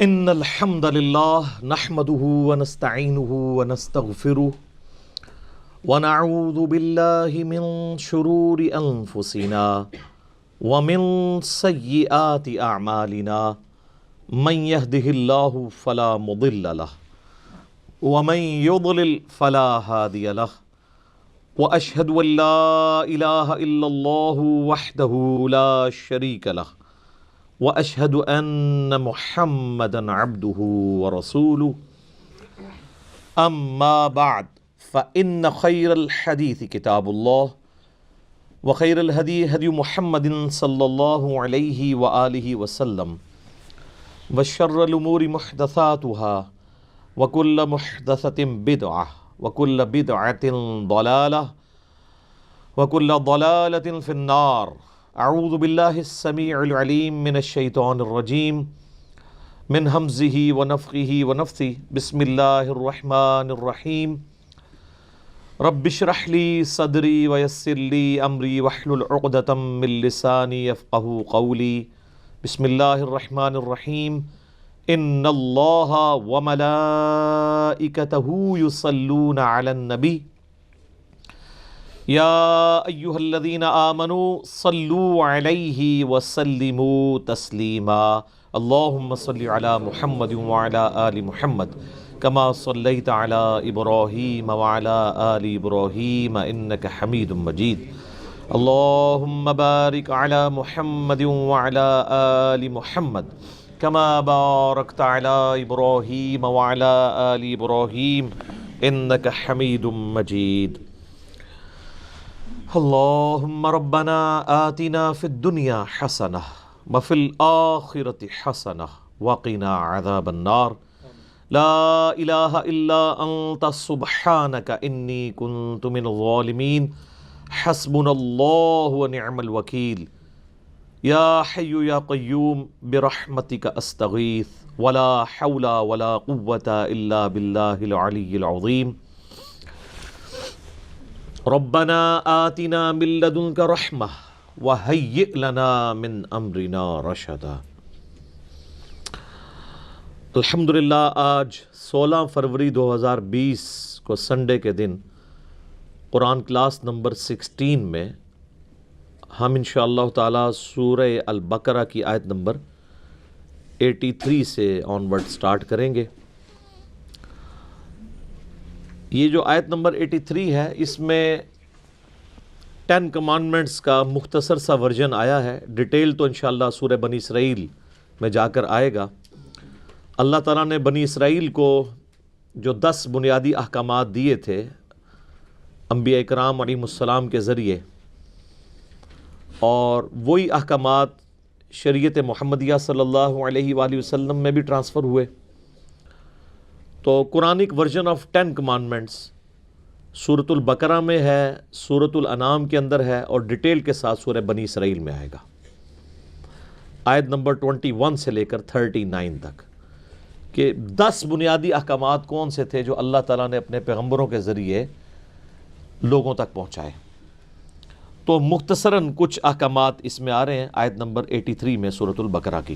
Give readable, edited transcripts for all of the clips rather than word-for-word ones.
ان الحمد للہ نحمده ونستعینه ونستغفره ونعوذ باللہ من شرور انفسنا ومن سیئات اعمالنا من يهده اللہ فلا مضل له ومن يضلل فلا هادی له واشهد ان لا الہ الا اللہ وحدہ لا شریک له واشهد ان محمدا عبده ورسوله اما بعد فان خير الحديث كتاب الله وخير الهدي هدي محمد صلى الله عليه واله وسلم وشر الامور محدثاتها وكل محدثة بدعة وكل بدعة ضلالة وكل ضلالة في النار. اعوذ باللہ السمیع العلیم من الشیطان الرجیم من ہمزہ ونفخہ ونفثہ. بسم اللہ الرحمن الرحیم. رب اشرح لی صدری ویسر لی امری واحلل عقدۃ من لسانی یفقہوا قولی. بسم اللہ الرحمن الرحیم. ان اللہ وملائکتہ یصلون علی النبی یا ایہا الذین آمنوا صلوا علیہ وسلموا تسلیما. اللہم صلی علی محمد وعلی آل محمد کما صلیت علی ابراہیم وعلی آل ابراہیم انک حمید مجید. اللہم بارک علی محمد وعلی آل محمد کما بارکت علی ابراہیم وعلی آل ابراہیم انک حمید مجید. اللہم ربنا آتنا فی الدنیا حسنہ وفی الآخرۃ حسنہ وقنا عذاب النار. لا الہ الا انت سبحانک انی کنت من الظالمین. حسبنا اللہ ونعم الوکیل. یا حی یا قیوم برحمتک استغیث ولا حول ولا قوة الا باللہ العلی العظیم. ربنا آتنا من لدنک رحمہ وہیئ لنا من امرنا رشدا. الحمدللہ آج 16 فروری 2020 کو سنڈے کے دن قرآن کلاس نمبر 16 میں ہم انشاءاللہ تعالی سورہ البقرہ کی آیت نمبر 83 سے آنورڈ سٹارٹ کریں گے. یہ جو آیت نمبر 83 ہے اس میں 10 کمانڈمنٹس کا مختصر سا ورژن آیا ہے. ڈیٹیل تو انشاءاللہ سورہ بنی اسرائیل میں جا کر آئے گا. اللہ تعالیٰ نے بنی اسرائیل کو جو 10 بنیادی احکامات دیے تھے انبیاء کرام علیہم السلام کے ذریعے، اور وہی احکامات شریعت محمدیہ صلی اللہ علیہ وآلہ وسلم میں بھی ٹرانسفر ہوئے. تو قرآنک ورژن آف 10 کمانڈمنٹس سورۃ البقرہ میں ہے، سورۃ الانعام کے اندر ہے، اور ڈیٹیل کے ساتھ سورہ بنی اسرائیل میں آئے گا. آیت نمبر 21 سے لے کر 39 تک کہ 10 بنیادی احکامات کون سے تھے جو اللہ تعالیٰ نے اپنے پیغمبروں کے ذریعے لوگوں تک پہنچائے. تو مختصراً کچھ احکامات اس میں آ رہے ہیں آیت نمبر 83 میں سورۃ البقرہ کی.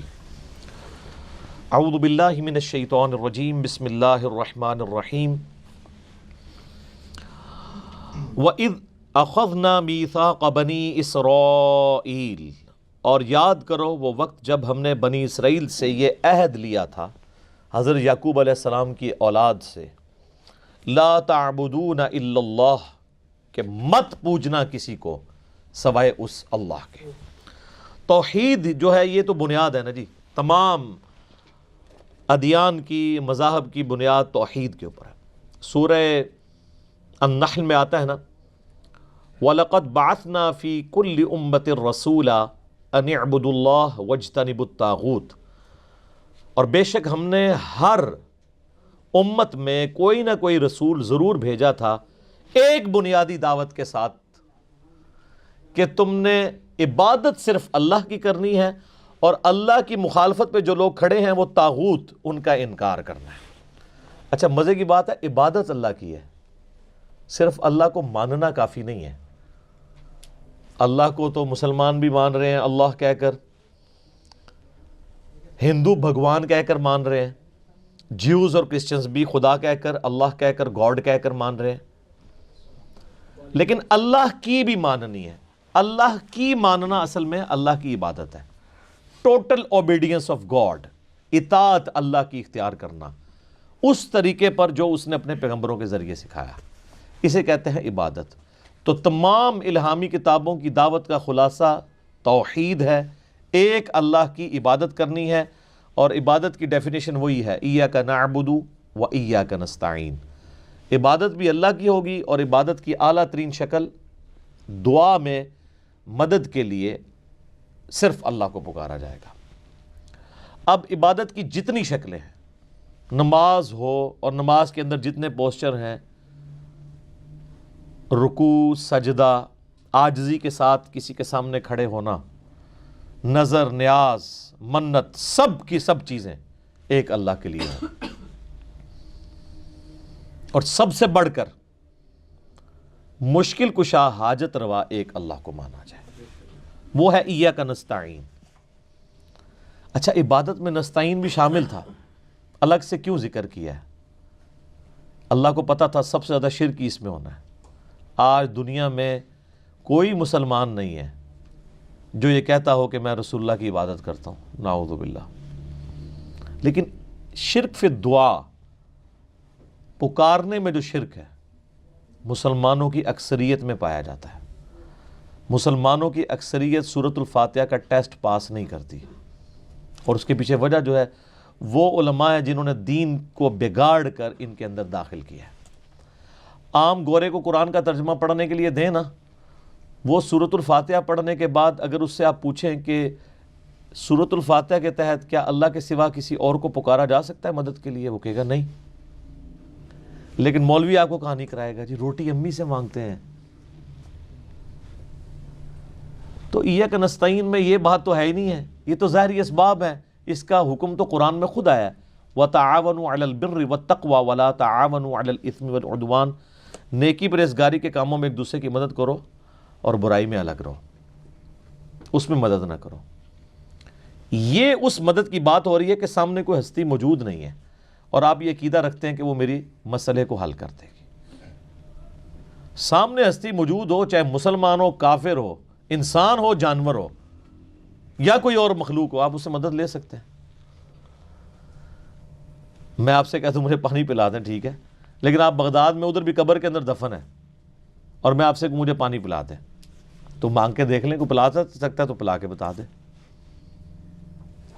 اعوذ باللہ من الشیطان الرجیم. بسم اللہ الرحمن الرحیم. وَإِذْ أَخَذْنَا مِيثَاقَ بَنِي إِسْرَائِيلَ، اور یاد کرو وہ وقت جب ہم نے بنی اسرائیل سے یہ عہد لیا تھا حضرت یعقوب علیہ السلام کی اولاد سے، لا تعبدون الا اللہ، کہ مت پوجنا کسی کو سوائے اس اللہ کے. توحید جو ہے یہ تو بنیاد ہے نا جی. تمام ادیان کی، مذاہب کی بنیاد توحید کے اوپر ہے. سورہ النحل میں آتا ہے نا، وَلَقَدْ بَعَثْنَا فِي كُلِّ أُمَّةٍ رَسُولًا أَنِ اعْبُدُوا اللَّهَ وَاجْتَنِبُوا الطَّاغُوتَ، اور بے شک ہم نے ہر امت میں کوئی نہ کوئی رسول ضرور بھیجا تھا ایک بنیادی دعوت کے ساتھ کہ تم نے عبادت صرف اللہ کی کرنی ہے، اور اللہ کی مخالفت پہ جو لوگ کھڑے ہیں وہ طاغوت، ان کا انکار کرنا ہے. اچھا مزے کی بات ہے، عبادت اللہ کی ہے، صرف اللہ کو ماننا کافی نہیں ہے. اللہ کو تو مسلمان بھی مان رہے ہیں اللہ کہہ کر، ہندو بھگوان کہہ کر مان رہے ہیں، جیوز اور کرسچنز بھی خدا کہہ کر، اللہ کہہ کر، گاڈ کہہ کر مان رہے ہیں، لیکن اللہ کی بھی ماننی ہے۔ اللہ کی ماننا اصل میں اللہ کی عبادت ہے، ٹوٹل اوبیڈینس آف گاڈ، اطاعت اللہ کی اختیار کرنا اس طریقے پر جو اس نے اپنے پیغمبروں کے ذریعے سکھایا، اسے کہتے ہیں عبادت۔ تو تمام الہامی کتابوں کی دعوت کا خلاصہ توحید ہے، ایک اللہ کی عبادت کرنی ہے، اور عبادت کی ڈیفینیشن وہی ہے، ایاک نعبد و ایاک نستعین۔ عبادت بھی اللہ کی ہوگی، اور عبادت کی اعلیٰ ترین شکل دعا میں مدد کے لیے صرف اللہ کو پکارا جائے گا۔ اب عبادت کی جتنی شکلیں ہیں، نماز ہو اور نماز کے اندر جتنے پوسچر ہیں، رکوع، سجدہ، عاجزی کے ساتھ کسی کے سامنے کھڑے ہونا، نظر، نیاز، منت، سب کی سب چیزیں ایک اللہ کے لیے ہیں، اور سب سے بڑھ کر مشکل کشا، حاجت روا ایک اللہ کو مانا جائے، وہ ہے ایاک نستعین۔ اچھا، عبادت میں نستعین بھی شامل تھا، الگ سے کیوں ذکر کیا ہے؟ اللہ کو پتا تھا سب سے زیادہ شرک ہی اس میں ہونا ہے۔ آج دنیا میں کوئی مسلمان نہیں ہے جو یہ کہتا ہو کہ میں رسول اللہ کی عبادت کرتا ہوں، نعوذ باللہ۔ لیکن شرک فی الدعا، پکارنے میں جو شرک ہے، مسلمانوں کی اکثریت میں پایا جاتا ہے۔ مسلمانوں کی اکثریت سورۃ الفاتحہ کا ٹیسٹ پاس نہیں کرتی، اور اس کے پیچھے وجہ جو ہے وہ علماء ہیں جنہوں نے دین کو بگاڑ کر ان کے اندر داخل کیا ہے۔ عام گورے کو قرآن کا ترجمہ پڑھنے کے لیے دیں نا، وہ سورۃ الفاتحہ پڑھنے کے بعد اگر اس سے آپ پوچھیں کہ سورۃ الفاتحہ کے تحت کیا اللہ کے سوا کسی اور کو پکارا جا سکتا ہے مدد کے لیے، وہ کہے گا نہیں۔ لیکن مولوی آپ کو کہانی کرائے گا، جی روٹی امی سے مانگتے ہیں۔ تو ایاک نستعین میں یہ بات تو ہے ہی نہیں ہے، یہ تو ظاہری اسباب ہے، اس کا حکم تو قرآن میں خود آیا ہے، وَتَعَاوَنُوا عَلَى الْبِرِّ وَالتَّقْوَى وَلَا تَعَاوَنُوا عَلَى الْإِثْمِ وَالْعُدْوَانِ۔ نیکی پرہیزگاری کے کاموں میں ایک دوسرے کی مدد کرو، اور برائی میں الگ رہو، اس میں مدد نہ کرو۔ یہ اس مدد کی بات ہو رہی ہے کہ سامنے کوئی ہستی موجود نہیں ہے، اور آپ یہ عقیدہ رکھتے ہیں کہ وہ میری مسئلے کو حل کر دے گی۔ سامنے ہستی موجود ہو، چاہے مسلمان ہو، کافر ہو، انسان ہو، جانور ہو، یا کوئی اور مخلوق ہو، آپ اس سے مدد لے سکتے ہیں۔ میں آپ سے کہتا ہوں مجھے پانی پلا دیں، ٹھیک ہے، لیکن آپ بغداد میں ادھر بھی قبر کے اندر دفن ہے، اور میں آپ سے مجھے پانی پلا دیں، تو مانگ کے دیکھ لیں، کوئی پلا سکتا ہے تو پلا کے بتا دیں،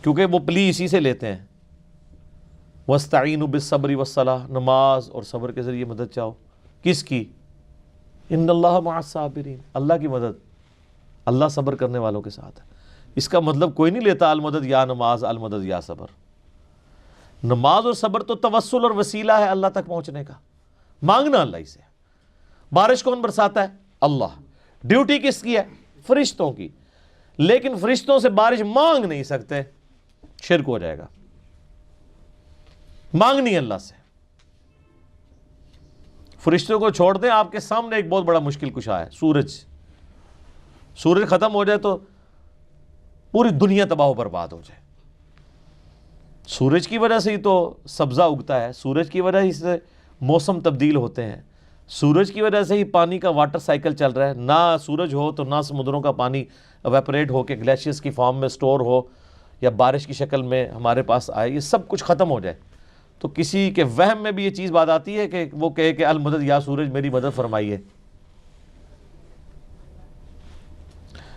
کیونکہ وہ پلی اسی سے لیتے ہیں۔ وَاسْتَعِينُوا بِالصَّبْرِ وَالصَّلَاةِ، نماز اور صبر کے ذریعے مدد چاہو، کس کی؟ ان اللہ مع الصابرین، اللہ کی مدد، اللہ صبر کرنے والوں کے ساتھ ہے۔ اس کا مطلب کوئی نہیں لیتا المدد یا نماز، المدد یا صبر۔ نماز اور صبر تو توسل اور وسیلہ ہے اللہ تک پہنچنے کا، مانگنا اللہ ہی سے۔ بارش کون برساتا ہے؟ اللہ۔ ڈیوٹی کس کی ہے؟ فرشتوں کی۔ لیکن فرشتوں سے بارش مانگ نہیں سکتے، شرک ہو جائے گا۔ مانگنی اللہ سے۔ فرشتوں کو چھوڑ دیں، آپ کے سامنے ایک بہت بڑا مشکل کشا ہے، سورج ختم ہو جائے تو پوری دنیا تباہ و برباد ہو جائے۔ سورج کی وجہ سے ہی تو سبزہ اگتا ہے، سورج کی وجہ سے موسم تبدیل ہوتے ہیں، سورج کی وجہ سے ہی پانی کا واٹر سائیکل چل رہا ہے۔ نہ سورج ہو تو نہ سمندروں کا پانی ایویپوریٹ ہو کے گلیشیئرز کی فارم میں سٹور ہو یا بارش کی شکل میں ہمارے پاس آئے، یہ سب کچھ ختم ہو جائے تو کسی کے وہم میں بھی یہ چیز بات آتی ہے کہ وہ کہے کہ المدد یا سورج میری مدد فرمائیے۔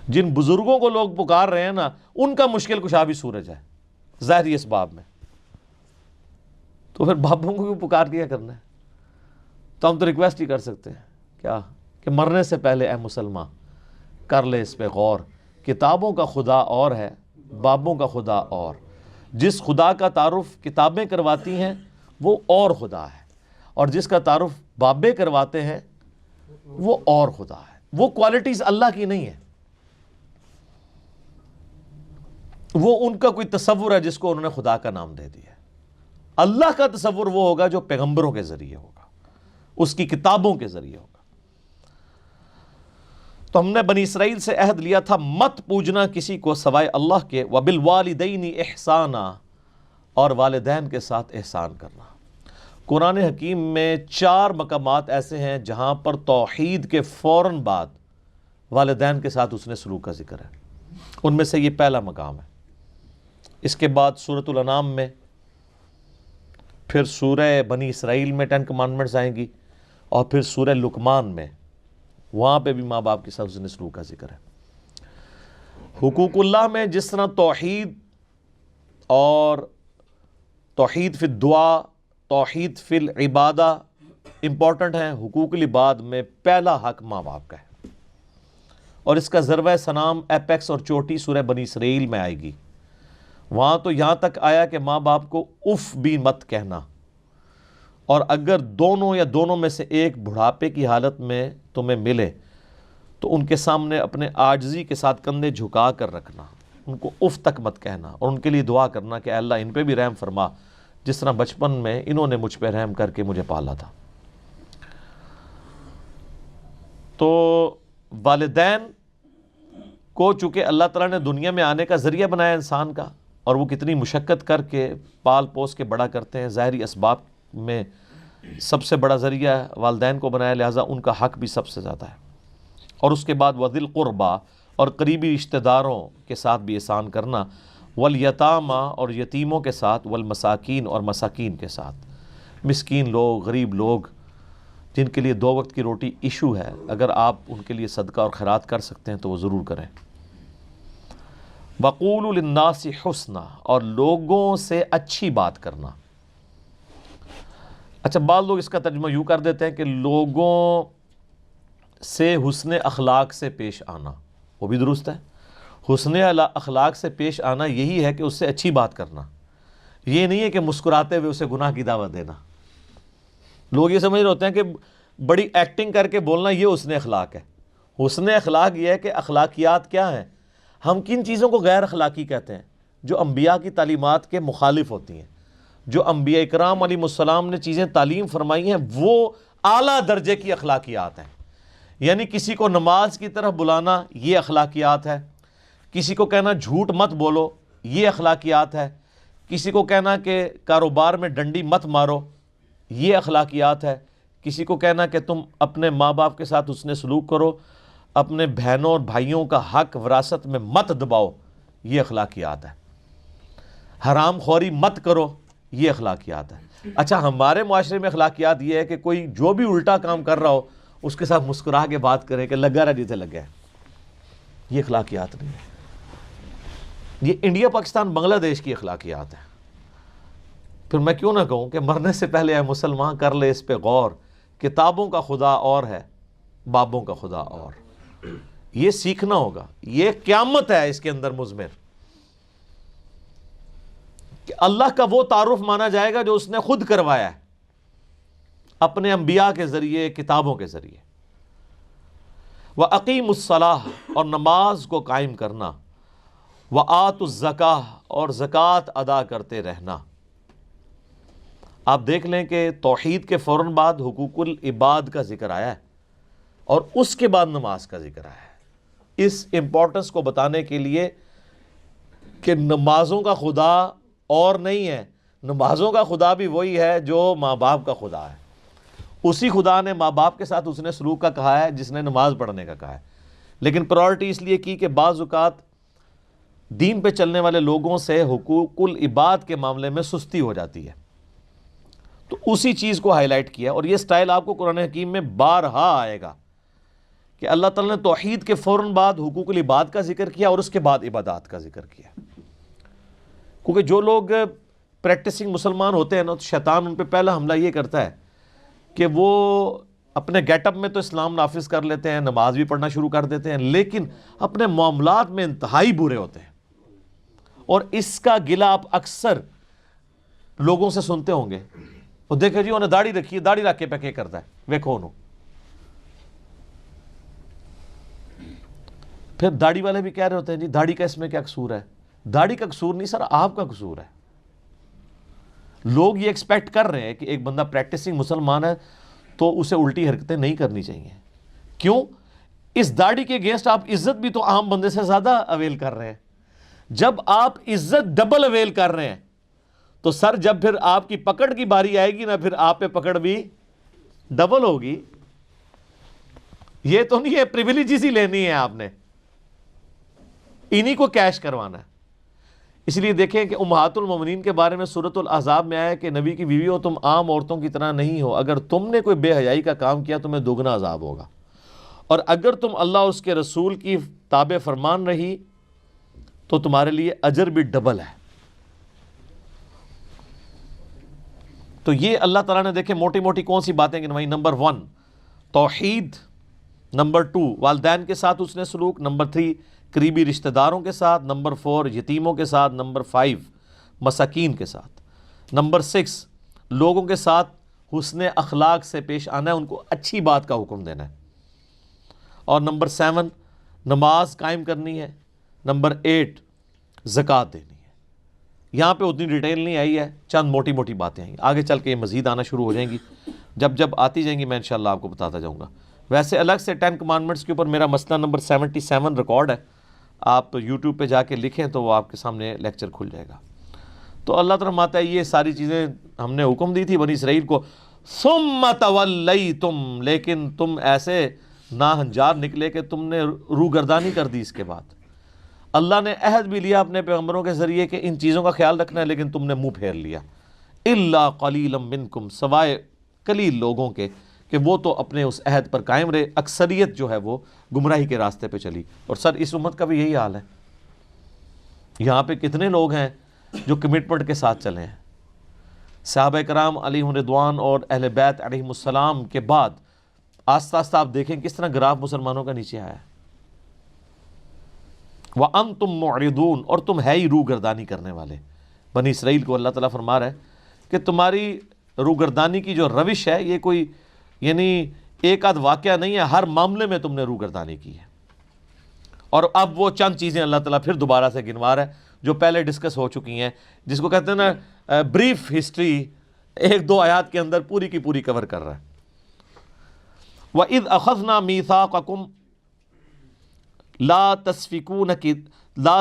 جن بزرگوں کو لوگ پکار رہے ہیں نا، ان کا مشکل کشا بھی سورج ہے، ظاہری اسباب میں۔ تو پھر بابوں کو بھی پکار دیا کرنا ہے، تو ہم تو ریکویسٹ ہی کر سکتے ہیں کیا کہ مرنے سے پہلے اے مسلمان کر لے اس پہ غور، کتابوں کا خدا اور ہے، بابوں کا خدا اور۔ جس خدا کا تعارف کتابیں کرواتی ہیں وہ اور خدا ہے، اور جس کا تعارف بابیں کرواتے ہیں وہ اور خدا ہے۔ وہ کوالٹیز اللہ کی نہیں ہے، وہ ان کا کوئی تصور ہے جس کو انہوں نے خدا کا نام دے دیا ہے۔ اللہ کا تصور وہ ہوگا جو پیغمبروں کے ذریعے ہوگا، اس کی کتابوں کے ذریعے ہوگا۔ تو ہم نے بنی اسرائیل سے عہد لیا تھا مت پوجنا کسی کو سوائے اللہ کے، وبالوالدین احسانا، اور والدین کے ساتھ احسان کرنا۔ قرآن حکیم میں 4 مقامات ایسے ہیں جہاں پر توحید کے فوراً بعد والدین کے ساتھ حسن سلوک کا ذکر ہے، ان میں سے یہ پہلا مقام ہے۔ اس کے بعد سورۃ الانعام میں، پھر سورہ بنی اسرائیل میں 10 کمانڈمنٹس آئیں گی، اور پھر سورہ لقمان میں، وہاں پہ بھی ماں باپ کے ساتھ حسن سلوک کا ذکر ہے۔ حقوق اللہ میں جس طرح توحید اور توحید فی الدعا، توحید فی العبادہ امپورٹنٹ ہیں، حقوق العباد میں پہلا حق ماں باپ کا ہے، اور اس کا ذروہ سنام، ایپیکس اور چوٹی سورہ بنی اسرائیل میں آئے گی۔ وہاں تو یہاں تک آیا کہ ماں باپ کو اف بھی مت کہنا، اور اگر دونوں یا دونوں میں سے ایک بڑھاپے کی حالت میں تمہیں ملے تو ان کے سامنے اپنے عاجزی کے ساتھ کندھے جھکا کر رکھنا، ان کو اف تک مت کہنا، اور ان کے لیے دعا کرنا کہ اے اللہ ان پہ بھی رحم فرما، جس طرح بچپن میں انہوں نے مجھ پہ رحم کر کے مجھے پالا تھا۔ تو والدین کو چونکہ اللہ تعالیٰ نے دنیا میں آنے کا ذریعہ بنایا انسان کا، اور وہ کتنی مشقت کر کے پال پوس کے بڑا کرتے ہیں، ظاہری اسباب میں سب سے بڑا ذریعہ والدین کو بنایا، لہٰذا ان کا حق بھی سب سے زیادہ ہے۔ اور اس کے بعد وذی القربیٰ، اور قریبی رشتہ داروں کے ساتھ بھی احسان کرنا، والیتامیٰ، اور یتیموں کے ساتھ، والمساکین، اور مساکین کے ساتھ، مسکین لوگ، غریب لوگ جن کے لیے 2 وقت کی روٹی ایشو ہے، اگر آپ ان کے لیے صدقہ اور خیرات کر سکتے ہیں تو وہ ضرور کریں۔ وَقُولُوا لِلنَّاسِ حُسْنًا، اور لوگوں سے اچھی بات کرنا۔ اچھا، بعض لوگ اس کا ترجمہ یوں کر دیتے ہیں کہ لوگوں سے حسن اخلاق سے پیش آنا، وہ بھی درست ہے۔ حسن اخلاق سے پیش آنا یہی ہے کہ اس سے اچھی بات کرنا، یہ نہیں ہے کہ مسکراتے ہوئے اسے گناہ کی دعوت دینا۔ لوگ یہ سمجھ رہے ہوتے ہیں کہ بڑی ایکٹنگ کر کے بولنا یہ حسن اخلاق ہے۔ حسن اخلاق یہ ہے کہ اخلاقیات کیا ہیں، ہم کن چیزوں کو غیر اخلاقی کہتے ہیں؟ جو انبیاء کی تعلیمات کے مخالف ہوتی ہیں، جو انبیاء اکرام علیہ السلام نے چیزیں تعلیم فرمائی ہیں، وہ اعلیٰ درجے کی اخلاقیات ہیں۔ یعنی کسی کو نماز کی طرف بلانا، یہ اخلاقیات ہے۔ کسی کو کہنا جھوٹ مت بولو، یہ اخلاقیات ہے۔ کسی کو کہنا کہ کاروبار میں ڈنڈی مت مارو، یہ اخلاقیات ہے۔ کسی کو کہنا کہ تم اپنے ماں باپ کے ساتھ حسن سلوک کرو، اپنے بہنوں اور بھائیوں کا حق وراثت میں مت دباؤ، یہ اخلاقیات ہے۔ حرام خوری مت کرو، یہ اخلاقیات ہے۔ اچھا، ہمارے معاشرے میں اخلاقیات یہ ہے کہ کوئی جو بھی الٹا کام کر رہا ہو اس کے ساتھ مسکرا کے بات کرے کہ لگا رہا جیسے لگا ہے، یہ اخلاقیات نہیں ہے۔ یہ انڈیا، پاکستان، بنگلہ دیش کی اخلاقیات ہیں۔ پھر میں کیوں نہ کہوں کہ مرنے سے پہلے اے مسلمان کر لے اس پہ غور، کتابوں کا خدا اور ہے، بابوں کا خدا اور۔ یہ سیکھنا ہوگا، یہ قیامت ہے اس کے اندر مضمر، کہ اللہ کا وہ تعارف مانا جائے گا جو اس نے خود کروایا ہے اپنے انبیاء کے ذریعے، کتابوں کے ذریعے۔ وَأَقِيمُوا الصَّلَاةَ، اور نماز کو قائم کرنا، وَآتُوا الزَّكَاةَ، اور زکوٰۃ ادا کرتے رہنا۔ آپ دیکھ لیں کہ توحید کے فوراً بعد حقوق العباد کا ذکر آیا ہے، اور اس کے بعد نماز کا ذکر آیا ہے، اس امپورٹنس کو بتانے کے لیے کہ نمازوں کا خدا اور نہیں ہے، نمازوں کا خدا بھی وہی ہے جو ماں باپ کا خدا ہے۔ اسی خدا نے ماں باپ کے ساتھ اس نے سلوک کا کہا ہے جس نے نماز پڑھنے کا کہا ہے، لیکن پرائورٹی اس لیے کی کہ بعض اوقات دین پہ چلنے والے لوگوں سے حقوق العباد کے معاملے میں سستی ہو جاتی ہے، تو اسی چیز کو ہائی لائٹ کیا، اور یہ سٹائل آپ کو قرآن حکیم میں بارہا آئے گا کہ اللہ تعالیٰ نے توحید کے فوراً بعد حقوق العباد کا ذکر کیا اور اس کے بعد عبادات کا ذکر کیا۔ کیونکہ جو لوگ پریکٹسنگ مسلمان ہوتے ہیں نا، تو شیطان ان پہ پہلا حملہ یہ کرتا ہے کہ وہ اپنے گیٹ اپ میں تو اسلام نافذ کر لیتے ہیں، نماز بھی پڑھنا شروع کر دیتے ہیں، لیکن اپنے معاملات میں انتہائی برے ہوتے ہیں۔ اور اس کا گلہ آپ اکثر لوگوں سے سنتے ہوں گے، وہ دیکھیں جی انہیں داڑھی رکھی ہے، داڑھی رکھ کے پہ کیا کرتا ہے، ویکھو انہوں۔ پھر داڑھی والے بھی کہہ رہے ہوتے ہیں جی داڑھی کا اس میں کیا قصور ہے؟ داڑھی کا قصور نہیں سر، آپ کا قصور ہے۔ لوگ یہ ایکسپیکٹ کر رہے ہیں کہ ایک بندہ پریکٹسنگ مسلمان ہے تو اسے الٹی حرکتیں نہیں کرنی چاہیے۔ کیوں؟ اس داڑھی کے اگینسٹ آپ عزت بھی تو عام بندے سے زیادہ اویل کر رہے ہیں. جب آپ عزت ڈبل اویل کر رہے ہیں تو سر جب پھر آپ کی پکڑ کی باری آئے گی نا, پھر آپ پہ پکڑ بھی ڈبل ہوگی. یہ تو نہیں ہے پریویلیجز ہی لینی ہے آپ نے, انہی کو کیش کروانا ہے. اس لیے دیکھیں کہ امہات المومنین کے بارے میں سورۃ الاحزاب میں آیا کہ نبی کی بیوی ہو, تم عام عورتوں کی طرح نہیں ہو, اگر تم نے کوئی بے حیائی کا کام کیا تمہیں دوگنا عذاب ہوگا, اور اگر تم اللہ اور اس کے رسول کی تابع فرمان رہی تو تمہارے لیے اجر بھی ڈبل ہے. تو یہ اللہ تعالیٰ نے دیکھیں موٹی موٹی کون سی باتیں گنوائی. نمبر 1 توحید, نمبر 2 والدین کے ساتھ اس نے سلوک, نمبر 3 قریبی رشتہ داروں کے ساتھ, نمبر 4 یتیموں کے ساتھ, نمبر 5 مساکین کے ساتھ, نمبر 6 لوگوں کے ساتھ حسن اخلاق سے پیش آنا ہے, ان کو اچھی بات کا حکم دینا ہے, اور نمبر 7 نماز قائم کرنی ہے, نمبر 8 زکوٰۃ دینی ہے. یہاں پہ اتنی ڈیٹیل نہیں آئی ہے, چند موٹی موٹی باتیں ہیں, آگے چل کے یہ مزید آنا شروع ہو جائیں گی. جب آتی جائیں گی میں انشاءاللہ آپ کو بتاتا جاؤں گا. ویسے الگ سے 10 کمانڈمنٹس کے اوپر میرا مسئلہ نمبر 77 ریکارڈ ہے, آپ یوٹیوب پہ جا کے لکھیں تو وہ آپ کے سامنے لیکچر کھل جائے گا. تو اللہ تعالیٰ فرماتا ہے یہ ساری چیزیں ہم نے حکم دی تھی بنی اسرائیل کو, ثم تولیتم, لیکن تم ایسے ناہنجار نکلے کہ تم نے روگردانی کر دی. اس کے بعد اللہ نے عہد بھی لیا اپنے پیغمبروں کے ذریعے کہ ان چیزوں کا خیال رکھنا ہے, لیکن تم نے منہ پھیر لیا. الا قلیلا منکم, سوائے قلیل لوگوں کے کہ وہ تو اپنے اس عہد پر قائم رہے, اکثریت جو ہے وہ گمراہی کے راستے پہ چلی. اور سر اس امت کا بھی یہی حال ہے. یہاں پہ کتنے لوگ ہیں جو کمٹمنٹ کے ساتھ چلے ہیں. صحابہ کرام علیہم رضوان اور اہل بیت علیہم السلام کے بعد آہستہ آہستہ آپ دیکھیں کس طرح گراف مسلمانوں کا نیچے آیا ہے. وَأَنْتُمْ مُعْرِضُونَ, اور تم ہے ہی روگردانی کرنے والے. بنی اسرائیل کو اللہ تعالیٰ فرما رہا ہے کہ تمہاری روگردانی کی جو روش ہے یہ کوئی یعنی ایک آدھ واقعہ نہیں ہے, ہر معاملے میں تم نے روگردانی کی ہے. اور اب وہ چند چیزیں اللہ تعالیٰ پھر دوبارہ سے گنوا رہا ہے جو پہلے ڈسکس ہو چکی ہیں, جس کو کہتے ہیں نا بریف ہسٹری, 1-2 آیات کے اندر پوری کی پوری کور کر رہا ہے. وَإِذْ أَخَذْنَا مِيثَاقَكُمْ لا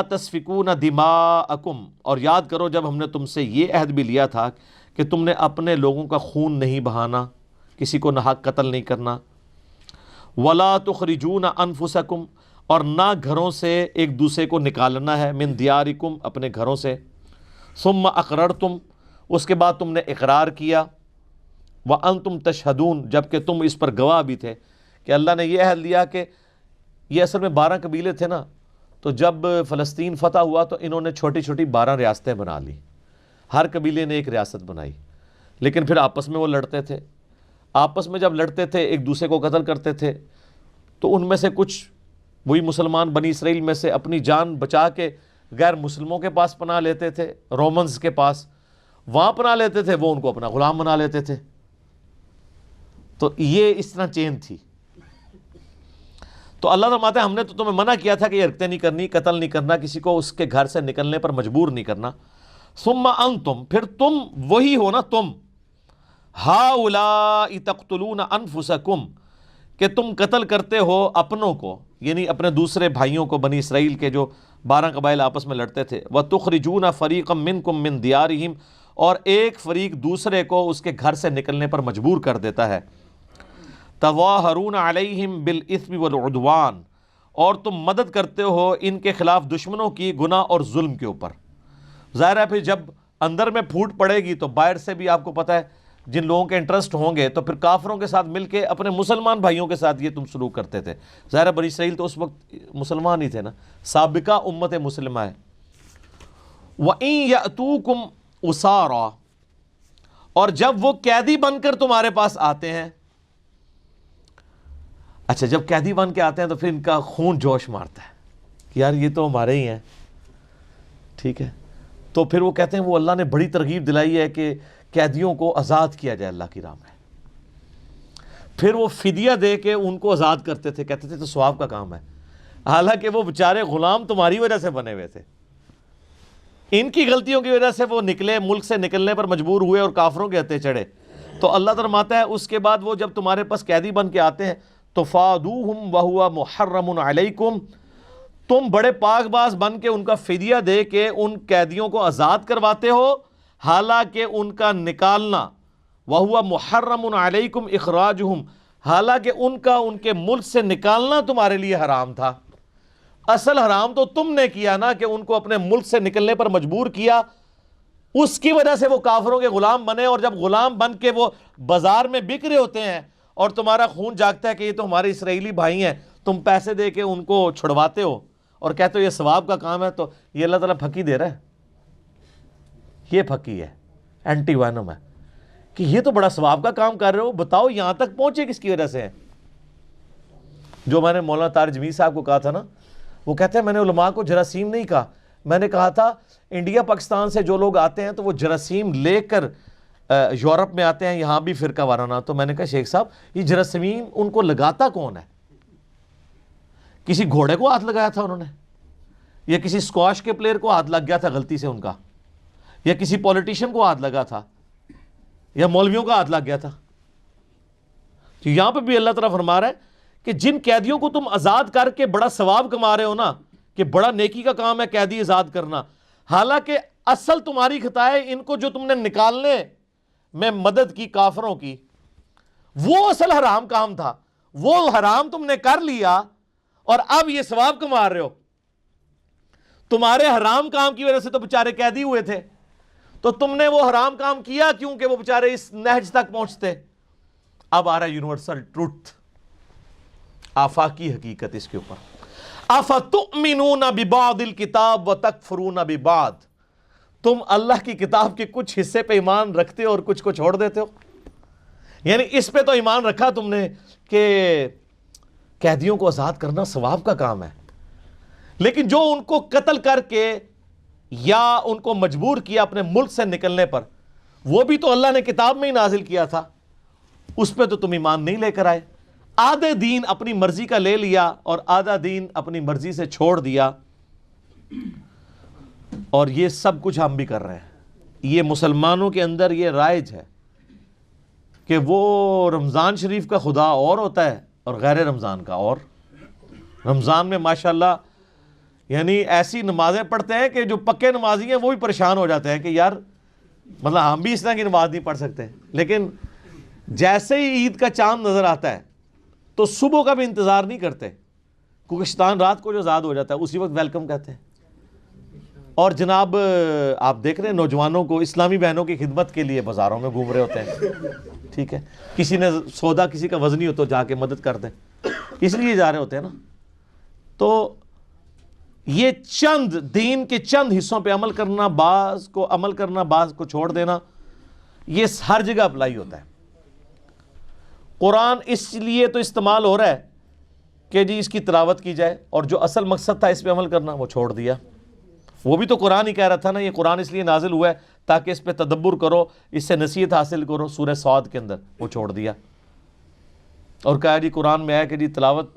تسفکون دماءکم, اور یاد کرو جب ہم نے تم سے یہ عہد بھی لیا تھا کہ تم نے اپنے لوگوں کا خون نہیں بہانا, کسی کو ناحق قتل نہیں کرنا. ولا تخرجون انفسکم, اور نہ گھروں سے ایک دوسرے کو نکالنا ہے, من دیارکم, اپنے گھروں سے. ثم اقررتم, اس کے بعد تم نے اقرار کیا. وانتم تشہدون, جبکہ تم اس پر گواہ بھی تھے کہ اللہ نے یہ عہد لیا کہ یہ اصل میں 12 قبیلے تھے نا, تو جب فلسطین فتح ہوا تو انہوں نے چھوٹی چھوٹی 12 ریاستیں بنا لی, ہر قبیلے نے ایک ریاست بنائی, لیکن پھر آپس میں وہ لڑتے تھے. آپس میں جب لڑتے تھے ایک دوسرے کو قتل کرتے تھے, تو ان میں سے کچھ وہی مسلمان بنی اسرائیل میں سے اپنی جان بچا کے غیر مسلموں کے پاس پناہ لیتے تھے, رومنز کے پاس, وہاں پناہ لیتے تھے, وہ ان کو اپنا غلام بنا لیتے تھے. تو یہ اس طرح چین تھی. تو اللہ فرماتا ہے ہم نے تو تمہیں منع کیا تھا کہ یہ رکھتے نہیں کرنی, قتل نہیں کرنا, کسی کو اس کے گھر سے نکلنے پر مجبور نہیں کرنا. ثم انتم, پھر تم وہی ہو نا, تم ہؤلاء تقتلون انفسکم, کہ تم قتل کرتے ہو اپنوں کو, یعنی اپنے دوسرے بھائیوں کو, بنی اسرائیل کے جو 12 قبائل آپس میں لڑتے تھے. وتخرجون فریقا منکم من دیارہم, اور ایک فریق دوسرے کو اس کے گھر سے نکلنے پر مجبور کر دیتا ہے. تظاہرون علیہم بالاثم والعدوان, اور تم مدد کرتے ہو ان کے خلاف دشمنوں کی گناہ اور ظلم کے اوپر. ظاہر ہے پھر جب اندر میں پھوٹ پڑے گی تو باہر سے بھی آپ کو پتہ ہے جن لوگوں کے انٹرسٹ ہوں گے تو پھر کافروں کے ساتھ مل کے اپنے مسلمان بھائیوں کے ساتھ یہ تم سلوک کرتے تھے. ظاہر ہے بنی اسرائیل تو اس وقت مسلمان ہی تھے نا, سابقہ امت مسلمہ ہے. وَإِن يَأْتُوكُمْ أُسَارَىٰ, اور جب وہ قیدی بن کر تمہارے پاس آتے ہیں. اچھا, جب قیدی بن کے آتے ہیں تو پھر ان کا خون جوش مارتا ہے کہ یار یہ تو ہمارے ہی ہیں, ٹھیک ہے. تو پھر وہ کہتے ہیں وہ اللہ نے بڑی ترغیب دلائی ہے کہ قیدیوں کو آزاد کیا جائے اللہ کی راہ میں. پھر وہ فدیہ دے کے ان کو آزاد کرتے تھے, کہتے تھے تو ثواب کا کام ہے, حالانکہ وہ بیچارے غلام تمہاری وجہ سے بنے ہوئے تھے. ان کی غلطیوں کی وجہ سے وہ نکلے, ملک سے نکلنے پر مجبور ہوئے اور کافروں کے ہتھے چڑھے. تو اللہ فرماتا ہے اس کے بعد وہ جب تمہارے پاس قیدی بن کے آتے ہیں تفادوہم وہو محرم علیکم، تم بڑے پاک باز بن کے ان کا فدیہ دے کے ان قیدیوں کو آزاد کرواتے ہو، حالانکہ ان کا نکالنا، وہو محرم علیکم اخراجہم، حالانکہ ان کا ان کے ملک سے نکالنا تمہارے لیے حرام تھا۔ اصل حرام تو تم نے کیا نا، کہ ان کو اپنے ملک سے نکلنے پر مجبور کیا، اس کی وجہ سے وہ کافروں کے غلام بنے، اور جب غلام بن کے وہ بازار میں بک رہے ہوتے ہیں اور تمہارا خون جاگتا ہے کہ یہ تو ہمارے اسرائیلی بھائی ہیں، تم پیسے دے کے ان کو چھڑواتے ہو اور کہتے ہو یہ ثواب کا کام ہے، تو یہ اللہ تعالیٰ پھکی دے رہا ہے، یہ پھکی ہے، اینٹی وینم ہے، کہ یہ تو بڑا ثواب کا کام کر رہے ہو، بتاؤ یہاں تک پہنچے کس کی وجہ سے ہے؟ جو میں نے مولانا طارق جمیل صاحب کو کہا تھا نا، وہ کہتے ہیں میں نے علماء کو جراثیم نہیں کہا، میں نے کہا تھا انڈیا پاکستان سے جو لوگ آتے ہیں تو وہ جراثیم لے کر یورپ میں آتے ہیں، یہاں بھی فرقہ وارانہ، تو میں نے کہا شیخ صاحب یہ جراثیم ان کو لگاتا کون ہے؟ کسی گھوڑے کو ہاتھ لگایا تھا انہوں نے، یا کسی اسکواش کے پلیئر کو ہاتھ لگ گیا تھا غلطی سے ان کا، یا کسی پولیٹیشین کو ہاتھ لگا تھا، یا مولویوں کا ہاتھ لگ گیا تھا؟ تو یہاں پہ بھی اللہ تعالیٰ فرما رہا ہے کہ جن قیدیوں کو تم آزاد کر کے بڑا ثواب کما رہے ہو نا، کہ بڑا نیکی کا کام ہے قیدی آزاد کرنا، حالانکہ اصل تمہاری خطا ہے ان کو جو تم نے نکالنے میں مدد کی کافروں کی، وہ اصل حرام کام تھا، وہ حرام تم نے کر لیا اور اب یہ ثواب کما رہے ہو۔ تمہارے حرام کام کی وجہ سے تو بیچارے قیدی ہوئے تھے، تو تم نے وہ حرام کام کیا کیوں کہ وہ بیچارے اس نہج تک پہنچتے۔ اب آ رہا ہے یونیورسل ٹروتھ، آفاقی حقیقت اس کے اوپر، افتؤمنون ببعض الکتاب وتکفرون ببعض، تم اللہ کی کتاب کے کچھ حصے پہ ایمان رکھتے ہو اور کچھ کو چھوڑ دیتے ہو۔ یعنی اس پہ تو ایمان رکھا تم نے کہ قیدیوں کو آزاد کرنا ثواب کا کام ہے، لیکن جو ان کو قتل کر کے یا ان کو مجبور کیا اپنے ملک سے نکلنے پر، وہ بھی تو اللہ نے کتاب میں ہی نازل کیا تھا، اس پہ تو تم ایمان نہیں لے کر آئے۔ آدھے دین اپنی مرضی کا لے لیا اور آدھا دین اپنی مرضی سے چھوڑ دیا، اور یہ سب کچھ ہم بھی کر رہے ہیں۔ یہ مسلمانوں کے اندر یہ رائج ہے کہ وہ رمضان شریف کا خدا اور ہوتا ہے اور غیر رمضان کا اور۔ رمضان میں ماشاءاللہ یعنی ایسی نمازیں پڑھتے ہیں کہ جو پکے نمازی ہیں وہ بھی پریشان ہو جاتے ہیں کہ یار مطلب ہم بھی اس طرح کی نماز نہیں پڑھ سکتے، لیکن جیسے ہی عید کا چاند نظر آتا ہے تو صبح کا بھی انتظار نہیں کرتے، کیونکہ شیطان رات کو جو آزاد ہو جاتا ہے اسی وقت ویلکم کہتے ہیں۔ اور جناب آپ دیکھ رہے ہیں نوجوانوں کو اسلامی بہنوں کی خدمت کے لیے بازاروں میں گھوم رہے ہوتے ہیں، ٹھیک ہے، کسی نے سودا کسی کا وزنی ہو تو جا کے مدد کر دیں، اس لیے جا رہے ہوتے ہیں نا۔ تو یہ چند دین کے چند حصوں پہ عمل کرنا، بعض کو عمل کرنا، بعض کو چھوڑ دینا، یہ ہر جگہ اپلائی ہوتا ہے۔ قرآن اس لیے تو استعمال ہو رہا ہے کہ جی اس کی تلاوت کی جائے، اور جو اصل مقصد تھا اس پہ عمل کرنا وہ چھوڑ دیا۔ وہ بھی تو قرآن ہی کہہ رہا تھا نا، یہ قرآن اس لیے نازل ہوا ہے تاکہ اس پہ تدبر کرو، اس سے نصیحت حاصل کرو، سورہ صاد کے اندر وہ چھوڑ دیا، اور کہا جی قرآن میں ہے کہ جی تلاوت